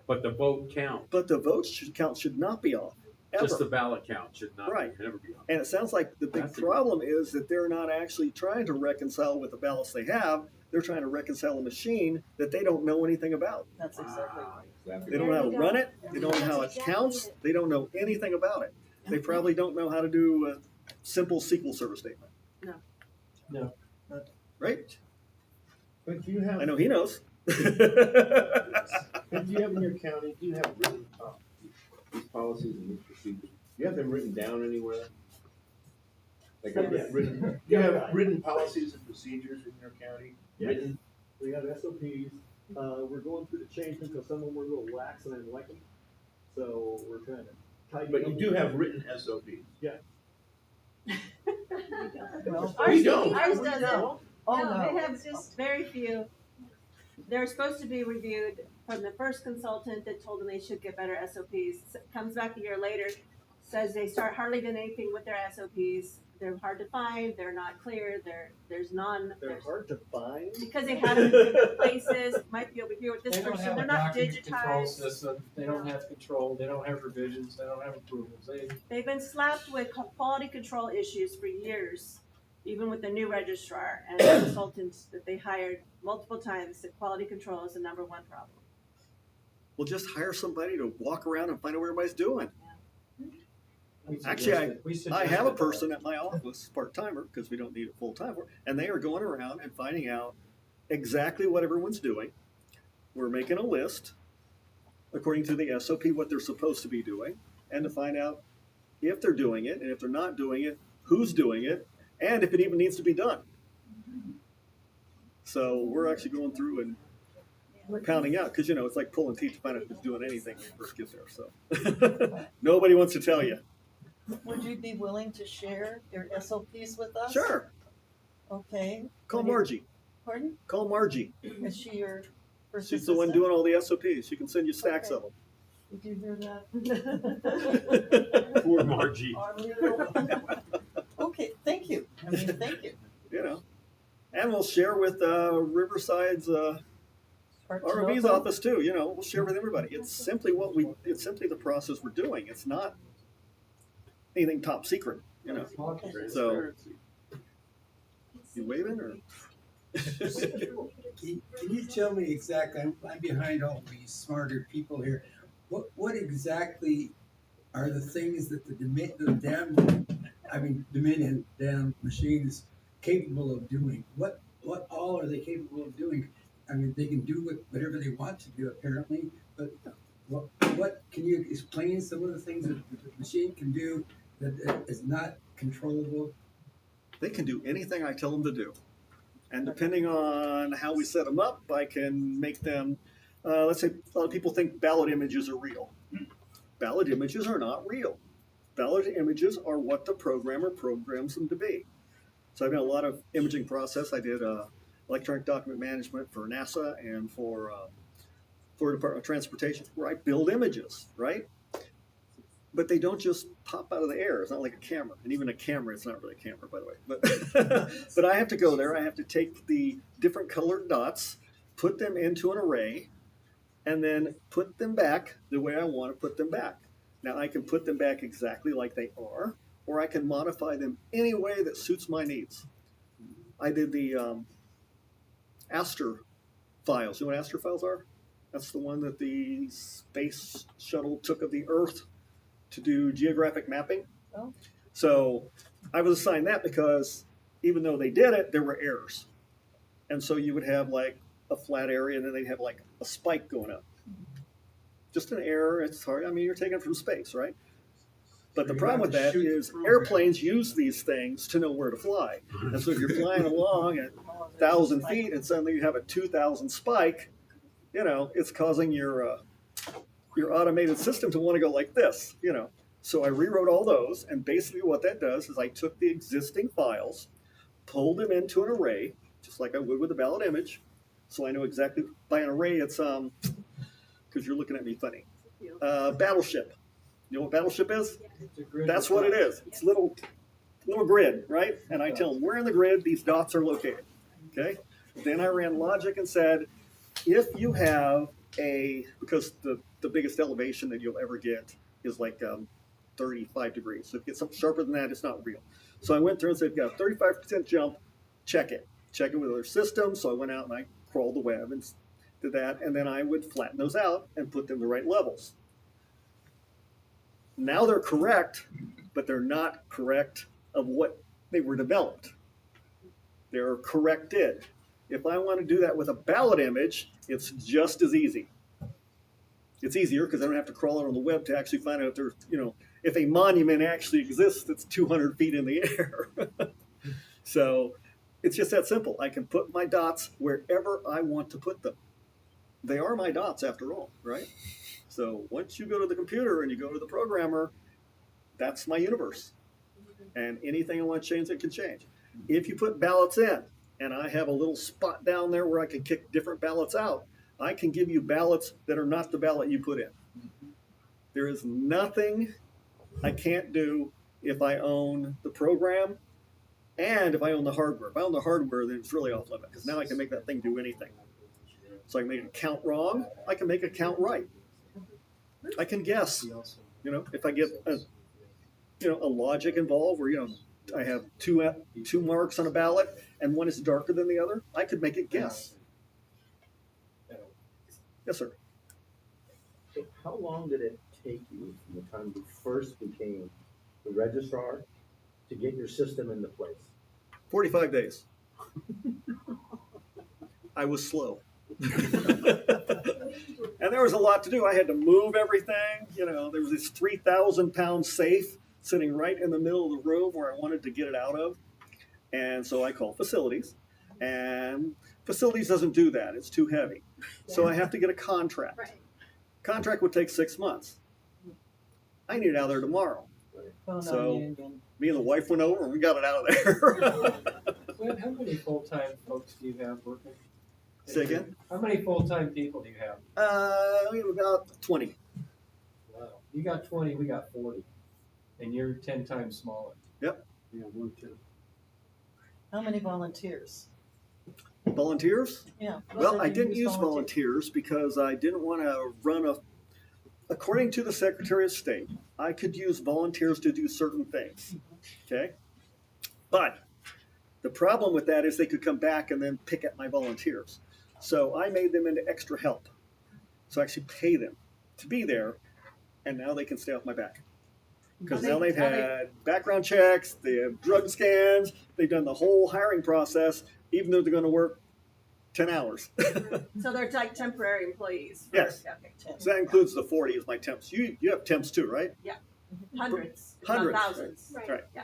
But the vote count,
but the vote count should not be off ever.
just the ballot count should not
Right.
never be off.
And it sounds like the big problem is that they're not actually trying to reconcile with the ballots they have. They're trying to reconcile a machine that they don't know anything about.
That's exactly right.
They don't know how to run it. They don't know how it counts. They don't know anything about it. They probably don't know how to do a simple SQL Server statement.
No.
No.
Right?
But do you have,
I know he knows.
but do you have in your county, do you have written, these policies and these procedures? Do you have them written down anywhere? Like, written, do you have written policies and procedures in your county? Written?
We have SOPs. We're going through the change because some of them were a little lax and I didn't like them. So we're trying to tighten
But
them
you do have written SOPs.
Yeah.
Well,
We don't.
Ours doesn't.
Oh,
No,
no.
they have just very few. They're supposed to be reviewed from the first consultant that told them they should get better SOPs. Comes back a year later, says they start hardly doing anything with their SOPs. They're hard to find. They're not clear. There's none.
They're hard to find.
Because they have them in different places. Might be over here with this
They don't
person.
have
They're
a
not
document control
digitized.
system, they don't have control, they don't have revisions, they don't have approvals,
They've been slapped with quality control issues for years, even with the new registrar and the consultants that they hired multiple times. That quality control is the number one problem.
Well, just hire somebody to walk around and find out what everybody's doing.
We
Actually,
suggested
I have a
that.
person at my office, part-timer, because we don't need it full-time for, and they are going around and finding out exactly what everyone's doing. We're making a list, according to the SOP, what they're supposed to be doing, and to find out if they're doing it, and if they're not doing it, who's doing it, and if it even needs to be done. So we're actually going through and pounding out, because, it's like pulling teeth to find out who's doing anything when you first get there. So nobody wants to tell you.
Would you be willing to share your SOPs with us?
Sure.
Okay.
Call Margie.
Pardon?
Call Margie.
Is she your first
She's the one
assistant?
doing all the SOPs. She can send you stacks
Okay.
of them.
Did you hear that?
Poor Margie.
Okay, thank you. I mean, thank you.
You know, and we'll share with Riverside's ROV's office too. You know, we'll share with everybody. It's simply it's simply the process we're doing. It's not anything top secret. You know, so you waving or?
Can you tell me exactly? I'm behind all these smarter people here. What exactly are the things that the Dominion dam machine is capable of doing? What all are they capable of doing? I mean, they can do whatever they want to do apparently, but what can you explain some of the things that the machine can do that is not controllable?
They can do anything I tell them to do. And depending on how we set them up, I can make them, let's say a lot of people think ballot images are real. Ballot images are not real. Ballot images are what the programmer programs them to be. So I've done a lot of imaging process. I did electronic document management for NASA and for Department of Transportation, where I build images, right? But they don't just pop out of the air. It's not like a camera. And even a camera, it's not really a camera, by the way. But I have to go there. I have to take the different colored dots, put them into an array, and then put them back the way I want to put them back. Now, I can put them back exactly like they are, or I can modify them any way that suits my needs. I did the Aster files. You know what Aster files are? That's the one that the space shuttle took of the Earth to do geographic mapping.
Oh.
So I was assigned that because even though they did it, there were errors. And so you would have like a flat area and then they'd have like a spike going up. Just an error, it's hard. I mean, you're taking it from space, right? But the problem with that is airplanes use these things to know where to fly. And so if you're flying along at 1,000 feet and suddenly you have a 2,000 spike, you know, it's causing your automated system to want to go like this, you know. So I rewrote all those, and basically what that does is I took the existing files, pulled them into an array, just like I would with a ballot image. So I know exactly, by an array it's, because you're looking at me funny, battleship. You know what battleship is? That's what it is. It's a little grid, right? And I tell them where in the grid these dots are located, okay? Then I ran logic and said, if you have because the biggest elevation that you'll ever get is like 35 degrees. So if you get something sharper than that, it's not real. So I went through and said, if you've got a 35% jump, check it. Check it with other systems. So I went out and I crawled the web and did that. And then I would flatten those out and put them in the right levels. Now they're correct, but they're not correct of what they were developed. They're corrected. If I want to do that with a ballot image, it's just as easy. It's easier because I don't have to crawl out on the web to actually find out if there's, you know, if a monument actually exists that's 200 feet in the air. So it's just that simple. I can put my dots wherever I want to put them. They are my dots after all, right? So once you go to the computer and you go to the programmer, that's my universe. And anything I want to change, it can change. If you put ballots in, and I have a little spot down there where I can kick different ballots out, I can give you ballots that are not the ballot you put in. There is nothing I can't do if I own the program and if I own the hardware. If I own the hardware, then it's really off limit because now I can make that thing do anything. So I can make a count wrong, I can make a count right. I can guess, you know, if I get a logic involved where, you know, I have two marks on a ballot and one is darker than the other, I could make it guess. Yes, sir.
So how long did it take you from the time you first became the registrar to get your system into place?
45 days. I was slow. And there was a lot to do. I had to move everything. You know, there was this 3,000-pound safe sitting right in the middle of the room where I wanted to get it out of. And so I called facilities. And facilities doesn't do that. It's too heavy. So I have to get a contract.
Right.
Contract would take 6 months. I need it out of there tomorrow. So me and the wife went over and we got it out of there.
Clint, how many full-time folks do you have working?
Say again?
How many full-time people do you have?
We have about 20.
Wow. You got 20, we got 40. And you're 10 times smaller.
Yep.
Yeah, 1, 2.
How many volunteers?
Volunteers?
Yeah.
Well,
So
I
you
didn't use
volunteer-
volunteers because I didn't want to run according to the Secretary of State, I could use volunteers to do certain things. Okay? But the problem with that is they could come back and then pick at my volunteers. So I made them into extra help. So I actually pay them to be there, and now they can stay off my back. Because now they've had background checks, they have drug scans, they've done the whole hiring process, even though they're going to work 10 hours.
So they're like temporary employees?
Yes.
Okay.
So that includes the 40 as my temps. You have temps too, right?
Yeah, hundreds, if
Hundreds.
not thousands.
Right.
Yeah.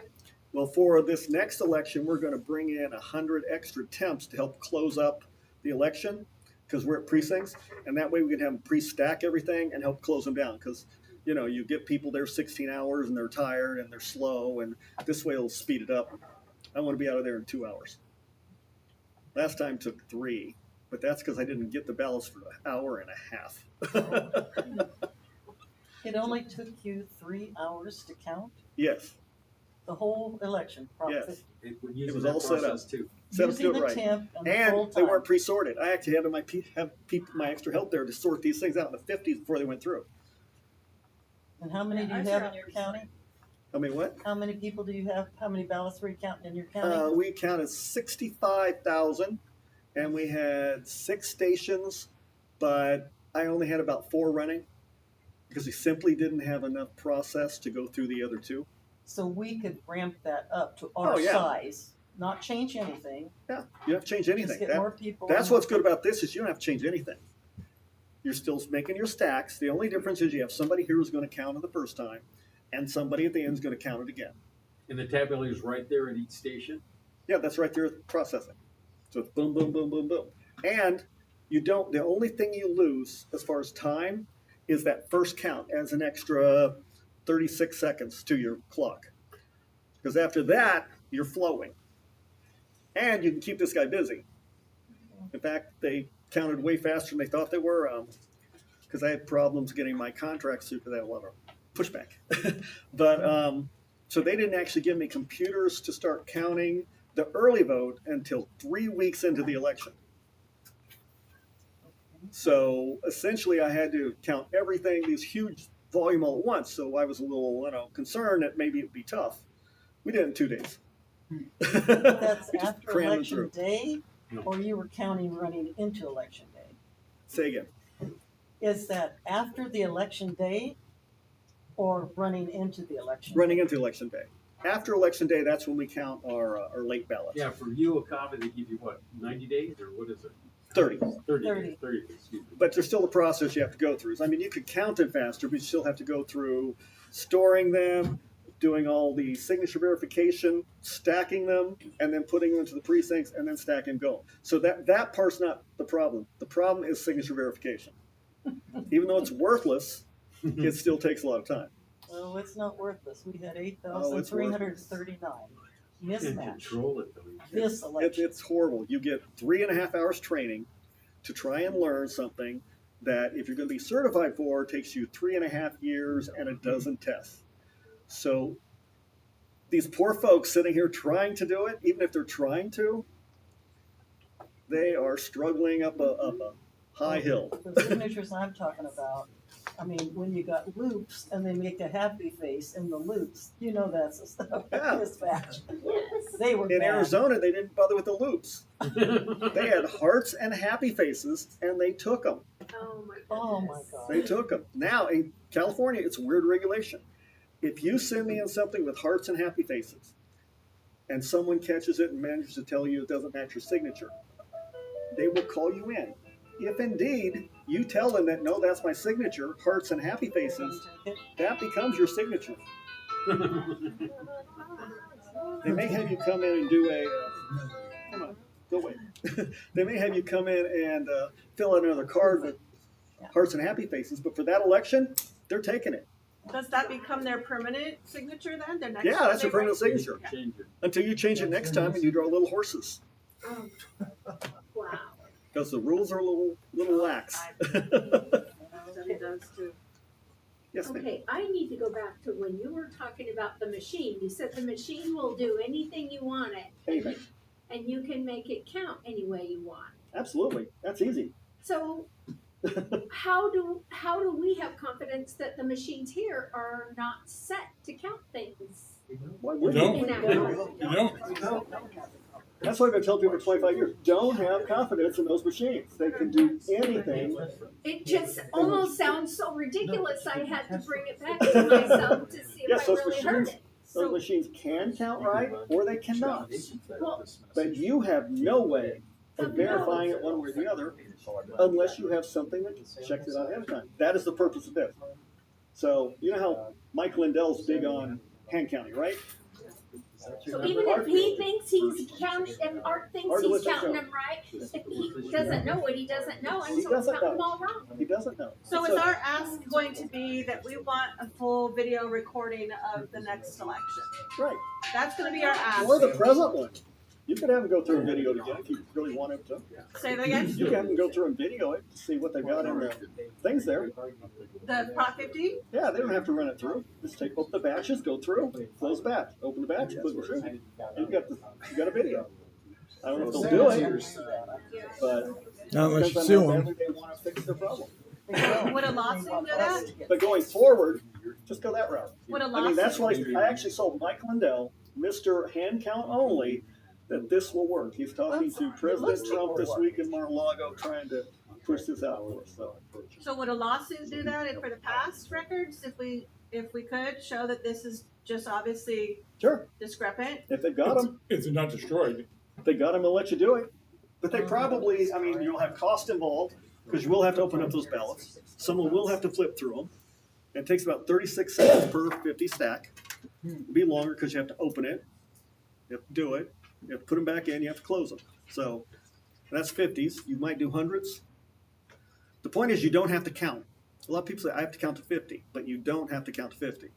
Well, for this next election, we're going to bring in 100 extra temps to help close up the election because we're at precincts, and that way we can have them pre-stack everything and help close them down because, you know, you get people there 16 hours and they're tired and they're slow, and this way it'll speed it up. I want to be out of there in 2 hours. Last time took 3, but that's because I didn't get the ballots for an hour and a half.
It only took you 3 hours to count
Yes.
the whole election.
Yes.
It
It was all set up.
too.
Set up to do
Using
it
the
right.
temp and the
And they
full-time.
weren't pre-sorted. I actually had my extra help there to sort these things out in the 50s before they went through.
And how many do you have in your county?
I mean, what?
How many people do you have? How many ballots were you counting in your county?
We counted 65,000, and we had 6 stations, but I only had about 4 running because we simply didn't have enough process to go through the other 2.
So we could ramp that up to our
Oh, yeah.
size, not change anything.
Yeah, you don't have to change anything.
Just get more people.
That's
in.
what's good about this is you don't have to change anything. You're still making your stacks. The only difference is you have somebody here who's going to count it the first time, and somebody at the end is going to count it again.
And the tabulator is right there at each station?
Yeah, that's right there at processing. So it's boom, boom, boom, boom, boom. And you don't, the only thing you lose as far as time is that first count adds an extra 36 seconds to your clock. Because after that, you're flowing. And you can keep this guy busy. In fact, they counted way faster than they thought they were because I had problems getting my contracts through because I had a lot of pushback. But so they didn't actually give me computers to start counting the early vote until 3 weeks into the election. So essentially I had to count everything, these huge volume all at once. So I was a little, concerned that maybe it'd be tough. We did it in 2 days.
That's
We just
after
crammed it
election
through.
day, or you were counting running into election day?
Say again.
Is that after the election day, or running into the election?
Running into election day. After election day, that's when we count our late ballots.
Yeah, for you, a copy, they give you what, 90 days, or what is it?
30.
30
30.
days, 30 days, excuse me.
But there's still a process you have to go through. I mean, you could count it faster, but you still have to go through storing them, doing all the signature verification, stacking them, and then putting them into the precincts, and then stack and go. So that part's not the problem. The problem is signature verification. Even though it's worthless, it still takes a lot of time.
Well, it's not worthless. We had
Oh, it's
8,339
And
mismatch
control it, though.
this election.
It's horrible. You get 3.5 hours training to try and learn something that, if you're going to be certified for, takes you 3.5 years and a dozen tests. So these poor folks sitting here trying to do it, even if they're trying to, they are struggling up a high hill.
The signatures I'm talking about, I mean, when you got loops and they make a happy face in the loops, that's a stuff.
Yeah.
Mismatch. They were
In
bad.
Arizona, they didn't bother with the loops. They had hearts and happy faces, and they took them.
Oh my goodness.
Oh my God.
They took them. Now, in California, it's a weird regulation. If you send me in something with hearts and happy faces, and someone catches it and manages to tell you it doesn't match your signature, they will call you in. If indeed you tell them that, no, that's my signature, hearts and happy faces, that becomes your signature. They may have you come in and do come on, go away. They may have you come in and fill out another card with hearts and happy faces, but for that election, they're taking it.
Does that become their permanent signature then? Their next
Yeah, that's your
they write?
permanent signature. Until you change it next time and you draw little horses.
Wow.
Because the rules are a little lax.
It does too.
Yes, ma'am.
Okay, I need to go back to when you were talking about the machine. You said the machine will do anything you want it.
Anything.
And you can make it count any way you want.
Absolutely. That's easy.
So how do we have confidence that the machines here are not set to count things?
Why
You
would
don't.
you?
You don't.
That's why I've been telling people for 25 years, don't have confidence in those machines. They can do anything.
It just almost sounds so ridiculous. I had to bring it back to myself to see if
Yes,
I
those
really heard
machines,
it.
those machines can count right or they cannot.
Well,
But you have no way of verifying it one way or the other unless you have something that checks it out ahead of time. That is the purpose of this. So you know how Mike Lindell's big on hand counting, right?
so even if he thinks he's counting, if Art thinks
Art
he's
lets us
counting
know.
them right, if he doesn't know what he doesn't know, and
He
so he's
doesn't
counting them
know.
all wrong.
He doesn't know.
So is our ask going to be that we want a full video recording of the next election?
Right.
That's gonna be our ask.
Or the present one. You could have them go through and video it again if you really wanted to.
Say that again?
You can have them go through and video it, see what they've got in the things there.
The Prop 50?
Yeah, they don't have to run it through. Just take both the batches, go through, close batch, open the batch, put it through. And you got a video. I don't know if they'll do it, but
Not unless you
depends on
sue
how
them.
badly they want to fix their problem.
Would a lawsuit do that?
But going forward, just go that route.
Would a
I mean, that's
lawsuit?
why I actually sold Mike Lindell, Mr. Hand Count Only, that this will work. He's talking to President Trump this week in Mar-a-Lago trying to push this out for us.
So would a lawsuit do that for the past records if we could show that this is just obviously
Sure.
discrepant?
If they got them,
If they're not destroyed.
if they got them, they'll let you do it. But they probably, I mean, you'll have cost involved because you will have to open up those ballots. Someone will have to flip through them. It takes about 36 seconds per 50 stack. It'll be longer because you have to open it. You have to do it. You have to put them back in. You have to close them. So that's 50s. You might do hundreds. The point is you don't have to count. A lot of people say, I have to count to 50, but you don't have to count to 50.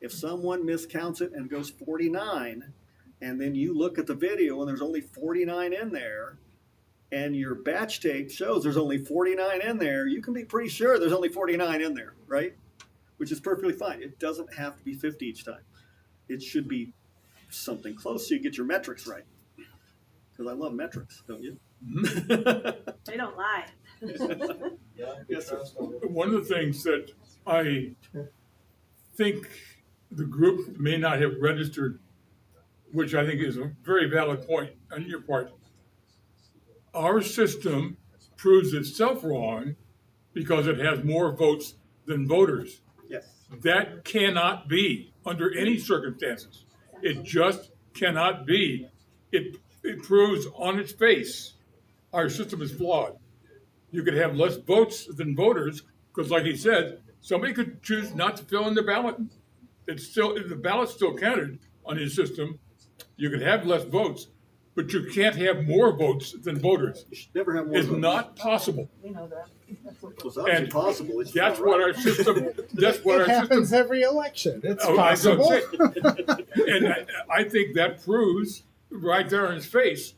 If someone miscounts it and goes 49, and then you look at the video and there's only 49 in there, and your batch tape shows there's only 49 in there, you can be pretty sure there's only 49 in there, right? Which is perfectly fine. It doesn't have to be 50 each time. It should be something close so you get your metrics right. Because I love metrics, don't you?
They don't lie.
Yes, sir.
One of the things that I think the group may not have registered, which I think is a very valid point on your part, our system proves itself wrong because it has more votes than voters.
Yes.
That cannot be under any circumstances. It just cannot be. It proves on its face our system is flawed. You could have less votes than voters because, like he said, somebody could choose not to fill in the ballot. The ballot's still counted on his system. You could have less votes, but you can't have more votes than voters.
You should never have more
It's
votes.
not possible.
We know that.
It's obviously possible. It's
That's
not
what
right.
our system. That's what
It
our
happens
system.
every election. It's
Oh, I was gonna
possible.
say. And I think that proves right there in his face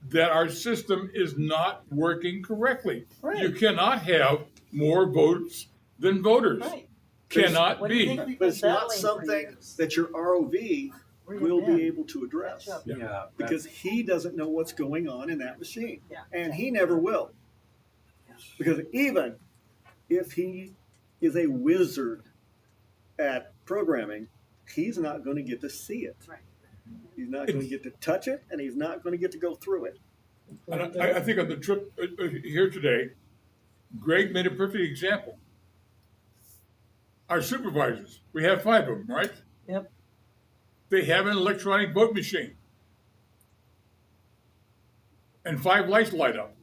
that our system is not working correctly.
Right.
You cannot have more votes than voters.
Right.
Cannot
What do you
be.
think we've
But
been
it's not
battling for
something
years?
that your ROV will be able to address.
Catch up.
Yeah.
Because he doesn't know what's going on in that machine.
Yeah.
And he never will. Because even if he is a wizard at programming, he's not going to get to see it.
Right.
He's not going to get to touch it, and he's not going to get to go through it.
And I think on the trip here today, Greg made a perfect example. Our supervisors, we have 5 of them, right?
Yep.
They have an electronic vote machine. And 5 lights light up.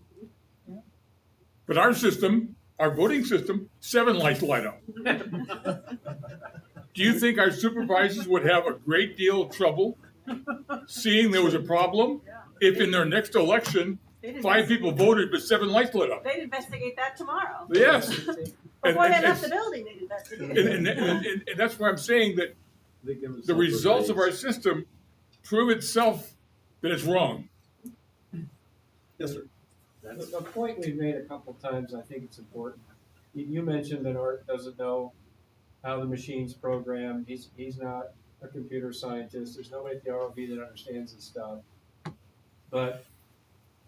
But our system, our voting system, 7 lights light up. Do you think our supervisors would have a great deal of trouble seeing there was a problem if in their next election
They'd
5 people voted, but 7 lights lit up.
They'd investigate that tomorrow.
Yes.
Before
And-
they
and-
left the building, they'd investigate
And,
it.
and that's why I'm saying that
They give us
the
some
results of our
praise.
system prove itself that it's wrong.
Yes, sir.
The point we've made a couple times, I think it's important. You mentioned that Art doesn't know how the machine's programmed. He's not a computer scientist. There's nobody at the ROV that understands this stuff. But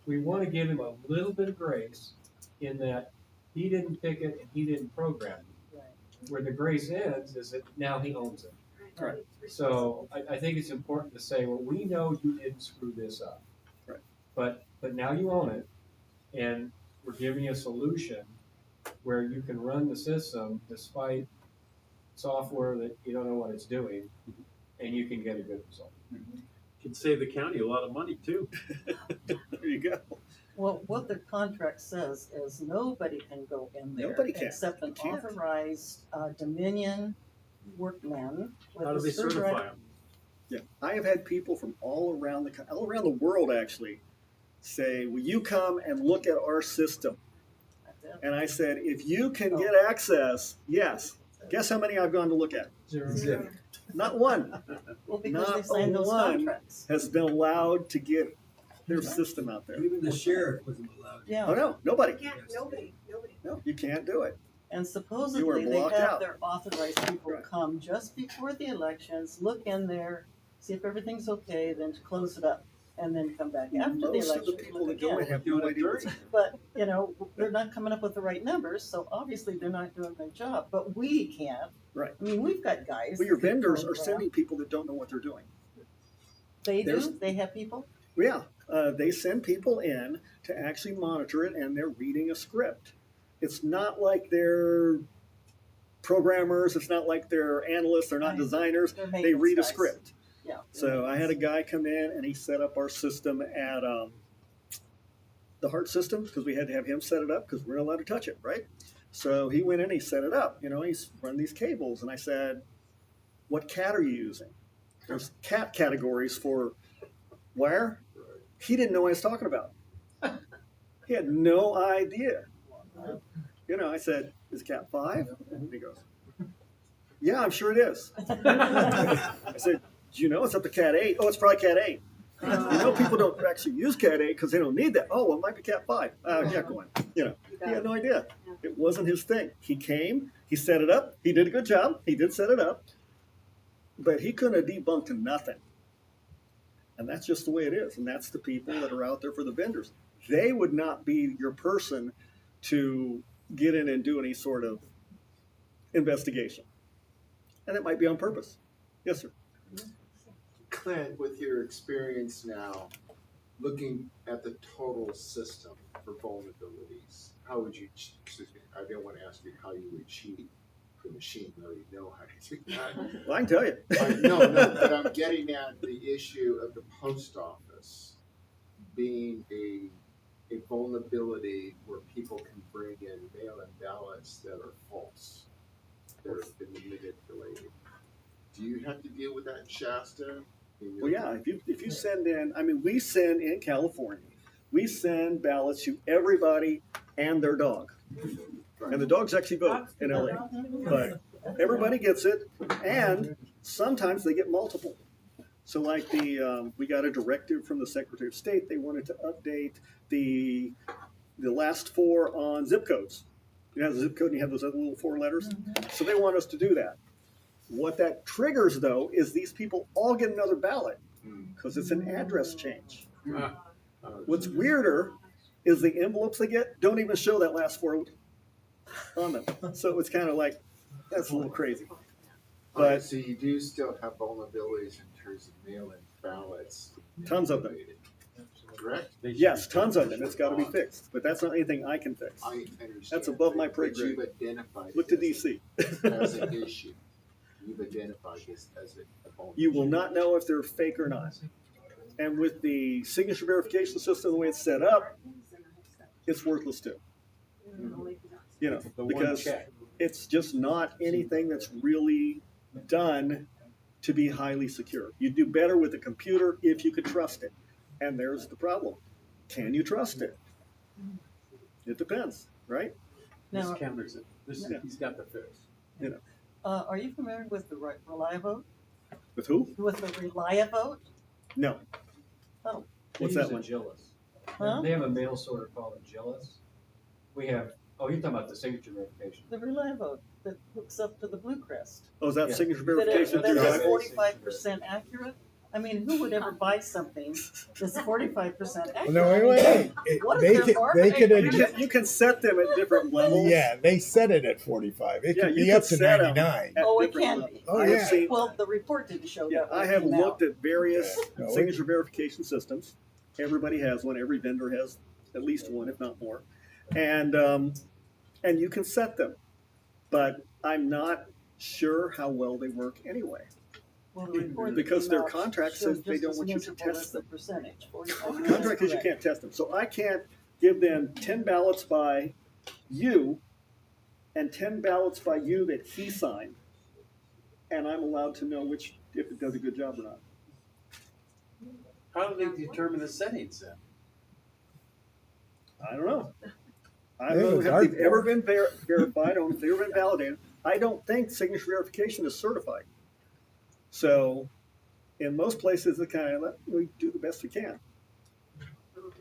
we want to give him a little bit of grace in that he didn't pick it and he didn't program it.
Right.
Where the grace ends is that now he owns it.
Right.
So I think it's important to say, well, we know you didn't screw this up.
Right.
But now you own it, and we're giving you a solution where you can run the system despite software that you don't know what it's doing, and you can get a good result.
Could save the county a lot of money too.
There you go.
Well, what the contract says is nobody can go in there.
Nobody can.
Except an
You can't.
authorized Dominion workman. with
How do
a
they
certified-
certify them?
Yeah, I have had people from all around the world actually say, "Will you come and look at our system?" And I said, "If you can get access, yes." Guess how many I've gone to look at?
Zero.
Not one.
Well, because they
Not
signed those
one
contracts.
has been allowed to get their system out there.
Even the sheriff wasn't allowed.
Yeah.
Oh no, nobody.
Nobody.
No, you can't do it.
And
You
supposedly
were
they
blocked
have
out.
their authorized people
Right.
come just before the elections, look in there, see if everything's okay, then close it up, and then come back after the
Most of
election.
the people
look
that go in
again.
have no idea. what's-
But, you know, they're not coming up with the right numbers, so obviously they're not doing their job, but we can.
Right.
I mean, we've got guys.
Well, your
that can
vendors are
program.
sending people that don't know what they're doing.
They
there's-
do, they have people?
Yeah, they send people in to actually monitor it, and they're reading a script. It's not like they're programmers. It's not like they're analysts. They're not
Right.
designers.
They're
They
maintenance
read a
guys.
script.
Yeah.
So I had a guy come in, and he set up our system at the Heart system because we had to have him set it up because we're not allowed to touch it, right? So he went in, he set it up. You know, he's run these cables, and I said, "What cat are you using?" There's cat categories for wire. He didn't know what I was talking about. He had no idea. You know, I said, "Is it cat 5?" And he goes, "Yeah, I'm sure it is." I said, "Do you know it's up to cat 8?" "Oh, it's probably cat 8." You know, people don't actually use cat 8 because they don't need that. "Oh, well, it might be cat 5. Yeah, go on." You know, he had no idea. It wasn't his thing. He came, he set it up. He did a good job. He did set it up. But he couldn't have debunked nothing. And that's just the way it is. And that's the people that are out there for the vendors. They would not be your person to get in and do any sort of investigation. And it might be on purpose. Yes, sir.
Clint, with your experience now, looking at the total system for vulnerabilities, how would you, excuse me, I don't want to ask you how you would cheat the machine, though you know how to do that.
Well, I can tell you.
No, but I'm getting at the issue of the post office being a vulnerability where people can bring in mail-in ballots that are false, that have been manipulated. Do you have to deal with that in Shasta?
Well, yeah, if you send in, I mean, we send in California, we send ballots to everybody and their dog. And the dogs actually vote in LA. But everybody gets it, and sometimes they get multiple. So like we got a directive from the Secretary of State. They wanted to update the last 4 on zip codes. You have the zip code and you have those other little 4 letters. So they want us to do that. What that triggers, though, is these people all get another ballot because it's an address change. What's weirder is the envelopes they get don't even show that last 4 on them. So it's kind of like, that's a little crazy. But
so you do still have vulnerabilities in terms of mail-in ballots.
Tons of them.
Correct?
Yes, tons of them. It's got to be fixed. But that's not anything I can fix.
I understand.
That's above my pay
But
grade.
you've identified
Look to
this
DC.
as an issue. You've identified this as a vulnerability.
You will not know if they're fake or not. And with the signature verification system, the way it's set up, it's worthless too. You know,
The one
because
check.
it's just not anything that's really done to be highly secure. You do better with a computer if you could trust it. And there's the problem. can you trust it? It depends, right?
This
Now,
counters it. He's got the fix.
You know,
are you familiar with the Relia vote?
with who?
With the Relia vote?
No.
Oh,
They
What's
use
that
a
one?
Gillis.
Huh?
They have a mail sorter called a Gillis. We have, oh, you're talking about the signature verification.
the Relia vote that hooks up to the Blue Crest.
Oh, is that
Yeah.
signature
That
verification?
is
Right.
45% accurate? I mean, who would ever buy something that's 45% accurate?
No, wait.
What is
They
their
could,
market?
they could,
You can set them at different levels.
yeah, they set it at 45. It
Yeah,
could
you
be
can
up to
set 'em
99.
at
Oh, it
different
can
levels.
be.
Oh,
I have
yeah.
seen-
Well, the report didn't show
Yeah,
that.
I
when it
have
came
looked
out.
at various
Yeah. No,
signature verification systems. Everybody has one. Every vendor has at least one, if not more. And you can set them, but I'm not sure how well they work anyway.
Well, the report that
Because
came
their
out
contract
showed
says they
just
don't
as
want you to
miserable
test
as the
them.
percentage.
The
45%
contract is you
correct.
can't test them. So I can't give them 10 ballots by you and 10 ballots by you that he signed, and I'm allowed to know which if it does a good job or not.
How do they determine the settings then?
I don't know. I
They have
don't
a
know if they've
dartboard.
ever been verified. I don't know if they've ever been validated. I don't think signature verification is certified. So, in most places, we do the best we can.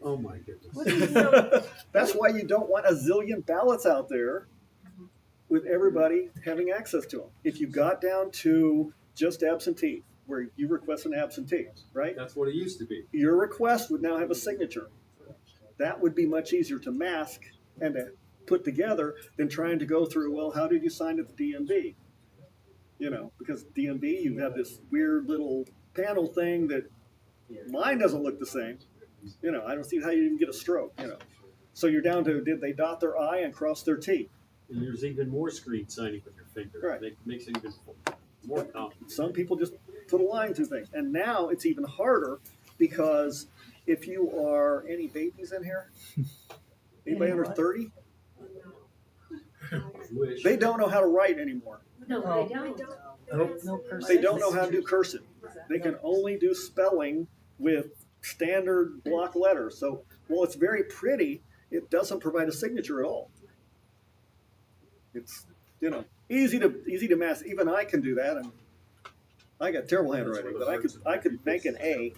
Oh my goodness.
That's why you don't want a zillion ballots out there with everybody having access to them. If you got down to just absentee, where you request an absentee, right?
That's what it used to be.
Your request would now have a signature. That would be much easier to mask and to put together than trying to go through, well, how did you sign at the DMV? You know, because DMV, you have this weird little panel thing that mine doesn't look the same. You know, I don't see how you even get a stroke, you know. So you're down to, did they dot their I and cross their T?
And there's even more screen signing with your finger.
Right.
It makes it even more complicated.
Some people just put a line through things. And now it's even harder because if you are, any babies in here? Anybody under 30?
Wish.
They don't know how to write anymore.
No,
Oh.
they don't.
No cursive.
They don't know how to do cursive. They can only do spelling with standard block letters. So, while it's very pretty, it doesn't provide a signature at all. It's, you know, easy to mask. Even I can do that, and I got terrible handwriting, but I could make an A.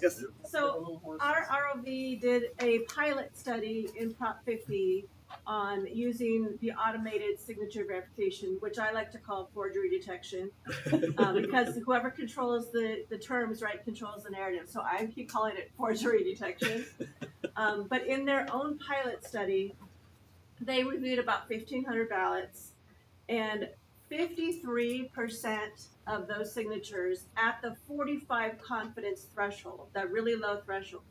Yes.
So our ROV did a pilot study in Prop 50 on using the automated signature verification, which I like to call forgery detection, because whoever controls the terms, right, controls the narrative. So I keep calling it forgery detection. But in their own pilot study, they reviewed about 1,500 ballots, and 53% of those signatures at the 45 confidence threshold, that really low threshold,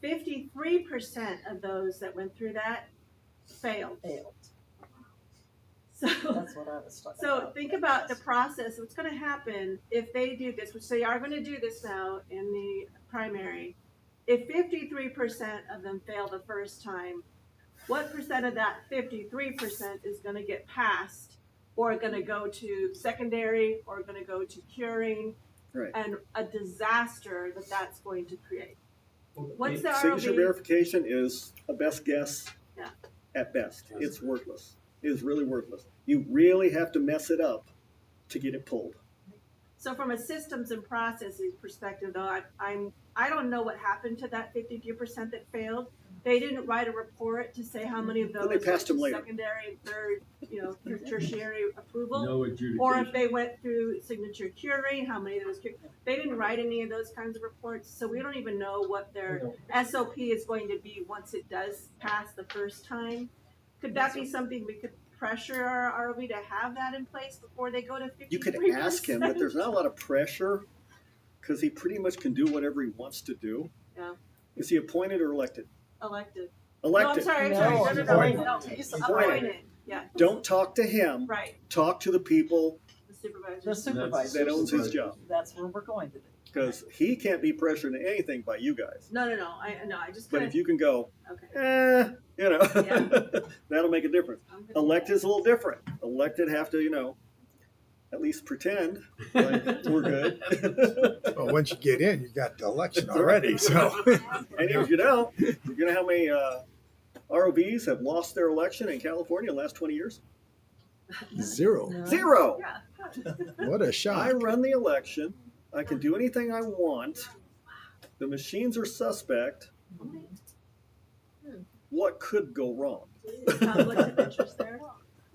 53% of those that went through that failed. So
That's what I was talking
so
about.
think about the process. What's going to happen if they do this, which they are going to do this now in the primary. If 53% of them fail the first time, what percent of that 53% is going to get passed, or going to go to secondary, or going to go to curing,
Right.
and a disaster that's going to create? What's the
Signature
ROV?
verification is a best guess
Yeah.
at best. It's worthless. It is really worthless. You really have to mess it up to get it pulled.
So from a systems and processes perspective, though, I don't know what happened to that 52% that failed. They didn't write a report to say how many of those
But they passed
went
them
to
later.
secondary, third, through tertiary approval,
No adjudication.
or if they went through signature curing, how many of those. They didn't write any of those kinds of reports, so we don't even know what their SOP is going to be once it does pass the first time. Could that be something we could pressure our ROV to have that in place before they go to 53%?
You could ask him, but there's not a lot of pressure because he pretty much can do whatever he wants to do.
Yeah.
Is he appointed or elected?
Elected.
Elected.
No, I'm sorry.
No,
No.
he's
Appointed. Yeah.
Don't talk to him.
Right.
Talk to the people
The supervisor.
The supervisor.
that owns his job.
That's where we're going to do.
Because he can't be pressured into anything by you guys.
No. I just.
But if you can go,
Okay.
that'll make a difference. Elected is a little different. Elected have to, at least pretend like we're good.
Well, once you get in, you got the election already, so.
And if you don't, you know how many ROVs have lost their election in California in the last 20 years?
Zero.
Zero.
What a shock.
I run the election. I can do anything I want. The machines are suspect. What could go wrong?
Conflict of interest there.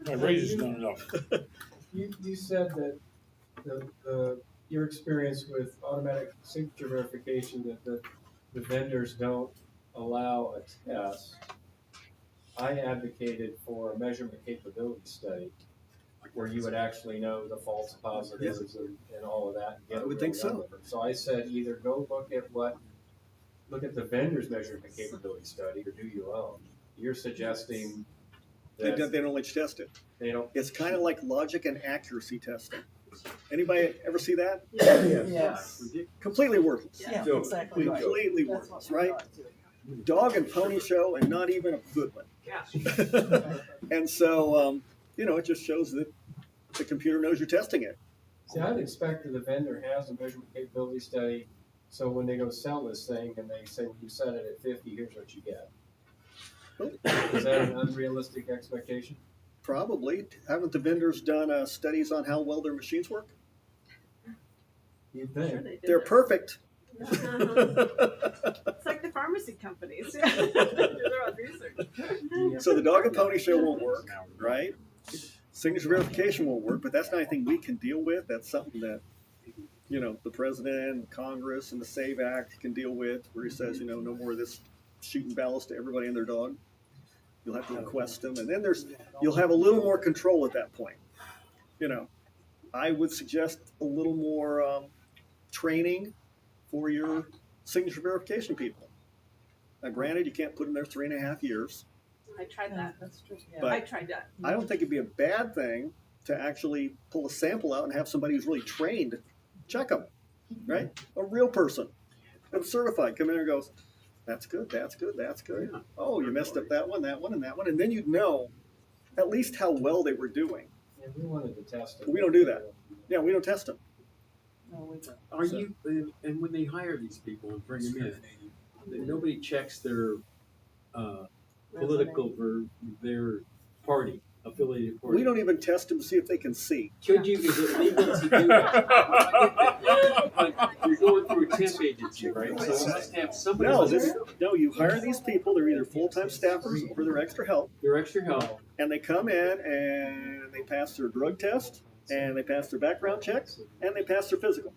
That raises not enough.
You said that your experience with automatic signature verification, that the vendors don't allow a test. I advocated for a measurement capability study where you would actually know the false positives and all of that. And get
I would think so.
So I said either go look at the vendor's measurement capability study or do your own. You're suggesting
They
that
don't let you test it.
they don't.
It's kind of like logic and accuracy testing. Anybody ever see that?
Yes.
Completely worthless.
Yeah,
So,
exactly right.
Completely
That's
worthless,
what we
right?
thought too.
Dog and pony show, and not even a good one. And so, it just shows that the computer knows you're testing it.
See, I'd expect that the vendor has a measurement capability study, so when they go sell this thing and they say, well, you set it at 50, here's what you get. Is that an unrealistic expectation?
Probably. Haven't the vendors done studies on how well their machines work?
You'd
Sure
think.
they did
They're
that.
perfect.
It's like the pharmacy companies. Do their own research.
So the dog and pony show won't work, right? Signature verification won't work, but that's not anything we can deal with. That's something that, the president, Congress, and the SAVE Act can deal with, where he says, no more of this shooting ballots to everybody and their dog. You'll have to request them, and then you'll have a little more control at that point. I would suggest a little more training for your signature verification people. Now, granted, you can't put them there 3.5 years.
I tried that.
That's true. Yeah.
But
I tried that.
I don't think it'd be a bad thing to actually pull a sample out and have somebody who's really trained check them, right? A real person that's certified come in and goes, that's good, that's good, that's good. Oh, you messed up that one, and that one. And then you'd know at least how well they were doing.
Yeah, we wanted to test it.
But we don't do that. Yeah, we don't test them.
No, we don't.
Are you, and when they hire these people and bring them in, nobody checks their political, their party, affiliated party?
We don't even test them to see if they can see.
Could you, is it legal to do that? Like, you're going through a temp agency, right? So you must have somebody.
No, you hire these people. They're either full-time staffers or they're extra help.
They're extra help.
And they come in and they pass their drug test, and they pass their background checks, and they pass their physical.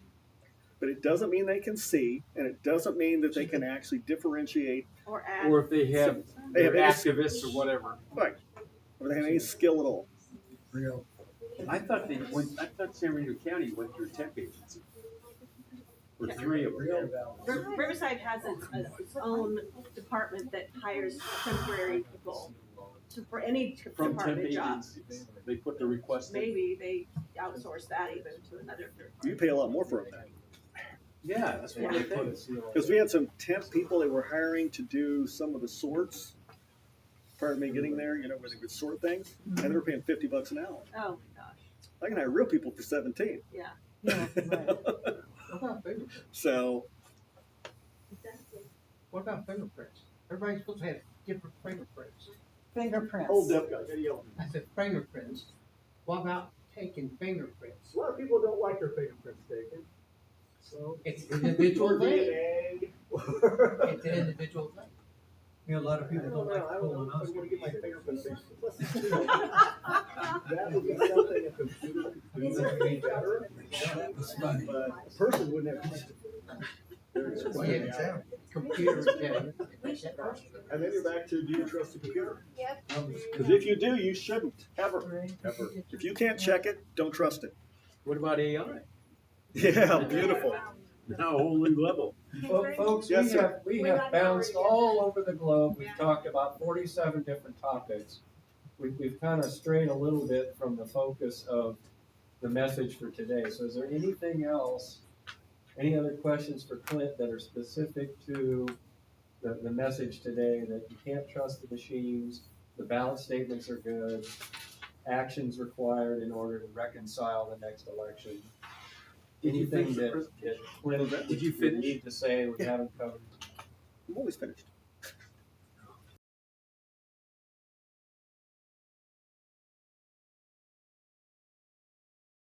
But it doesn't mean they can see, and it doesn't mean that they can actually differentiate.
Or add.
Or if they have,
They have
they're
any-
activists or whatever.
Right. Or they have any skill at all.
Real.
I thought San Benito County went through a temp agency. Or three of them.
Riverside has its own department that hires temporary people for any
From temp
department job.
agencies, they put the request in.
Maybe they outsource that even to another third party.
You pay a lot more for them then.
Yeah, that's what I think.
Because we had some temp people they were hiring to do some of the sorts. Prior to me getting there, where they would sort things, and they were paying $50 an hour.
Oh my gosh.
I can hire real people for 17.
Yeah.
Yeah, right.
What about fingerprints?
So
What about fingerprints? Everybody's supposed to have different fingerprints.
Fingerprints.
old deaf guy, gotta yell.
I said fingerprints. What about taking fingerprints?
A lot of people don't like their fingerprints taken. So.
It's an individual thing.
DNA.
It's an individual thing.
You know, a lot of
I
people
don't
don't like
know. I don't
pulling
know.
us. I'm gonna get my fingerprints taken. That would be something a computer could do that would be better.
That's funny.
But a person wouldn't have.
Yeah, exactly. Computer can.
And then you're back to, do you trust the computer?
Yep.
Because if you do, you shouldn't, ever. If you can't check it, don't trust it.
What about AI?
Yeah, beautiful.
Now a whole new level.
Well, folks,
Yes, sir.
we have bounced all over the globe. We've talked about 47 different topics. We've kind of strayed a little bit from the focus of the message for today. So is there anything else, any other questions for Clint that are specific to the message today, that you can't trust the machines, the ballot statements are good, actions required in order to reconcile the next election.
Did you
Anything
finish the
that
presentation?
Clint
Did you
would
finish?
need to say we haven't covered.
I'm always finished.